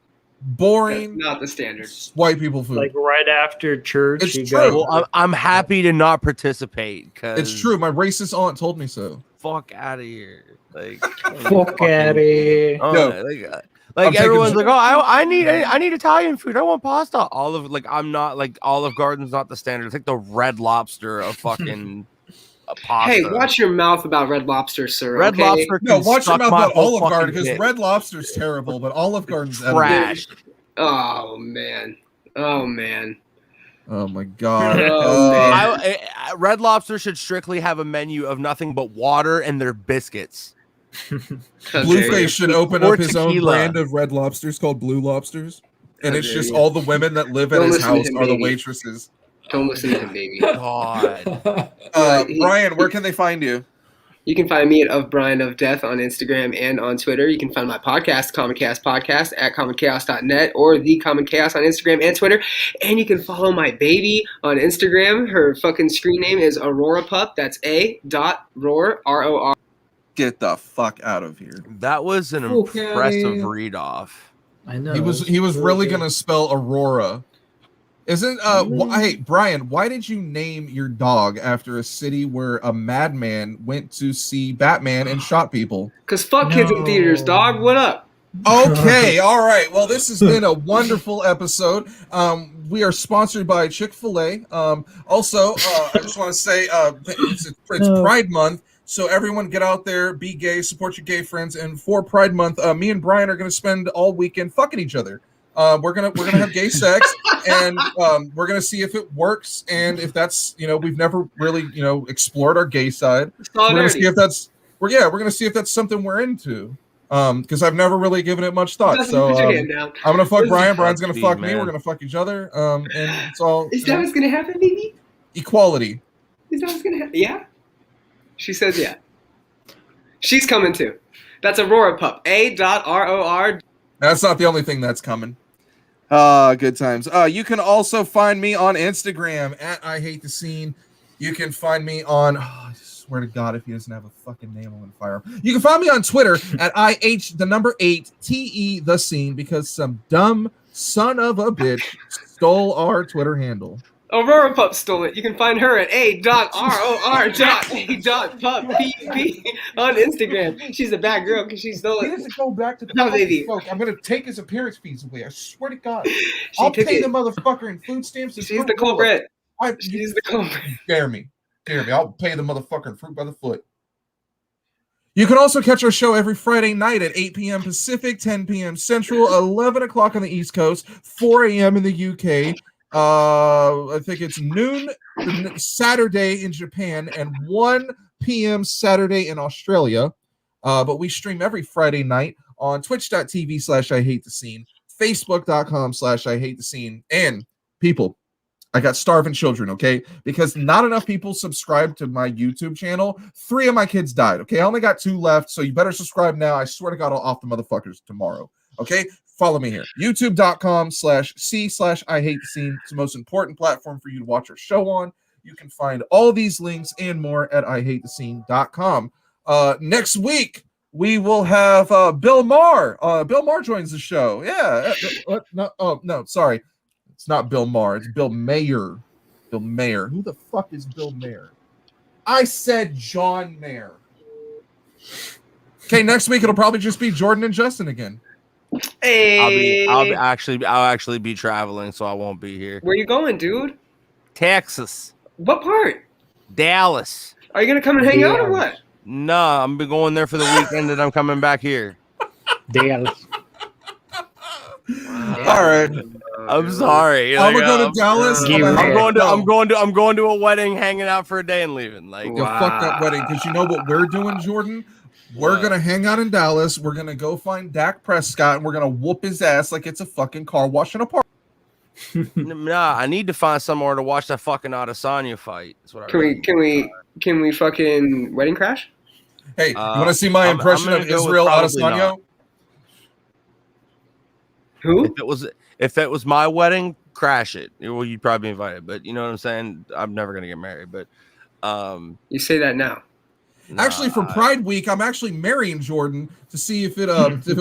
boring Not the standards. white people food. Like right after church, It's you true. go. Well, I'm happy to not participate because It's true. My racist aunt told me so. Fuck out of here. Like, Fuck at it. No. Like taking- everyone's like, oh, I need Italian food. I want pasta. I'm not like Olive Garden's not the standard. It's like the Red Lobster of fucking pasta. Hey, watch your mouth about Red Lobster, sir. Red okay? Lobster. No, can watch your suck mouth my about whole Olive fucking Garden because dick. Red Lobster's terrible, but Olive Garden's edible. Trash. Oh man. Oh man. Oh my god. Oh, man. Red Lobster should strictly have a menu of nothing but water and their biscuits. How dare you. Blueface should open Or up his own tequila. brand of Red Lobsters called Blue Lobsters, and How it's dare just you. all the women that live at Don't his listen to house him, are the baby. waitresses. Don't listen to him, baby. God. Brian, where can they find you? You can find me at Of Brian of Death on Instagram and on Twitter. You can find my podcast, Common Chaos Podcast, at commonchaos.net or The Common Chaos on Instagram and Twitter. And you can follow my baby on Instagram. Her fucking screen name is Aurora Pup. That's A.Roar, R-O-R. Get the fuck out of here. That was an Okay. impressive read off. I know. He was really gonna spell Aurora. Isn't hey Brian, why did you name your dog after a city where a madman went to see Batman and shot people? Because fuck kids in theaters, dog. What up? Okay, all right. Well, this has been a wonderful episode. We are sponsored by Chick-fil-A. Also, I just want to say it's Pride Month, so everyone get out there, be gay, support your gay friends, and for Pride Month, me and Brian are going to spend all weekend fucking each other. We're gonna have gay sex, and we're gonna see if it works, and if that's we've never really explored our gay side. So we're gonna see if that's we're gonna see if that's something we're into. Because I've never really given it much thought. So I'm gonna fuck Brian. Brian's gonna fuck me. We're gonna fuck each other. And it's all. Is that what's gonna happen, baby? Equality. Is that what's gonna happen? Yeah. She says yeah. She's coming too. That's Aurora Pup. A.ROR. That's not the only thing that's coming. Good times. You can also find me on Instagram at iHateTheScene. You can find me on. I swear to God, if he doesn't have a fucking name, I'm gonna fire him. You can find me on Twitter at IH8TE because some dumb son of a bitch stole our Twitter handle. Aurora Pup stole it. You can find her at a.ror.a.pup.pp on Instagram. She's a bad girl because she stole it. He doesn't go back to the folk. I'm gonna take his appearance fees away. I swear to God. I'll pay the motherfucker in food stamps. She's the culprit. She's the culprit. Dare me. I'll pay the motherfucker in fruit by the foot. You can also catch our show every Friday night at 8 p.m. Pacific, 10 p.m. Central, 11 o'clock on the East Coast, 4 a.m. in the UK. I think it's noon Saturday in Japan and 1 p.m. Saturday in Australia. But we stream every Friday night on twitch.tv/iHateTheScene, facebook.com/iHateTheScene. And people, I got starving children, okay? Because not enough people subscribe to my YouTube channel. 3 of my kids died, okay? I only got 2 left, so you better subscribe now. I swear to God, I'll off the motherfuckers tomorrow, okay? Follow me here. YouTube.com/C/iHateTheScene. It's the most important platform for you to watch our show on. You can find all these links and more at iHateTheScene.com. Next week, we will have Bill Maher. Bill Maher joins the show. Yeah. No, sorry. It's not Bill Maher. It's Bill Mayer. Bill Mayer. Who the fuck is Bill Mayer? I said John Mayer. Okay, next week it'll probably just be Jordan and Justin again. Hey. I'll actually be traveling, so I won't be here. Where you going, dude? Texas. What part? Dallas. Are you gonna come and hang out or what? No, I'm going there for the weekend, and I'm coming back here. Dallas. All right. I'm sorry. I'm gonna go to Dallas. I'm going to a wedding, hanging out for a day, and leaving. Like, fuck that wedding, because you know what we're doing, Jordan? We're gonna hang out in Dallas. We're gonna go find Dak Prescott, and we're gonna whoop his ass like it's a fucking car wash in a park. Nah, I need to find somewhere to watch that fucking Adesanya fight. That's what Can we fucking wedding crash? Hey, you want to see my impression of Israel Adesanya? Who? If it was my wedding, crash it. Well, you'd probably be invited, but you know what I'm saying? I'm never gonna get married, but you say that now. Actually, for Pride Week, I'm actually marrying Jordan to see if it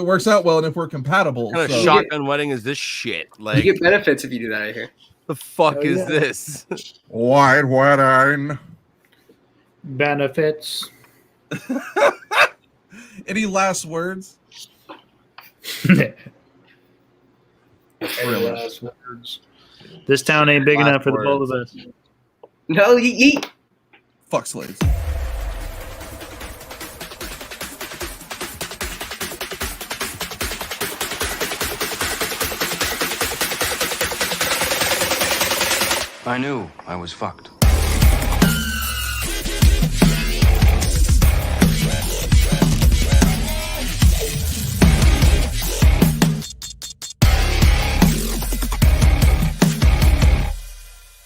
works out well and if we're compatible. What kind of shotgun wedding is this shit? Like, you get benefits if you do that, I hear. The fuck is this? White wedding. Benefits. Any last words? Any last words? This town ain't big enough for the both of us. No, yeet. Fuck slaves. I knew I was fucked.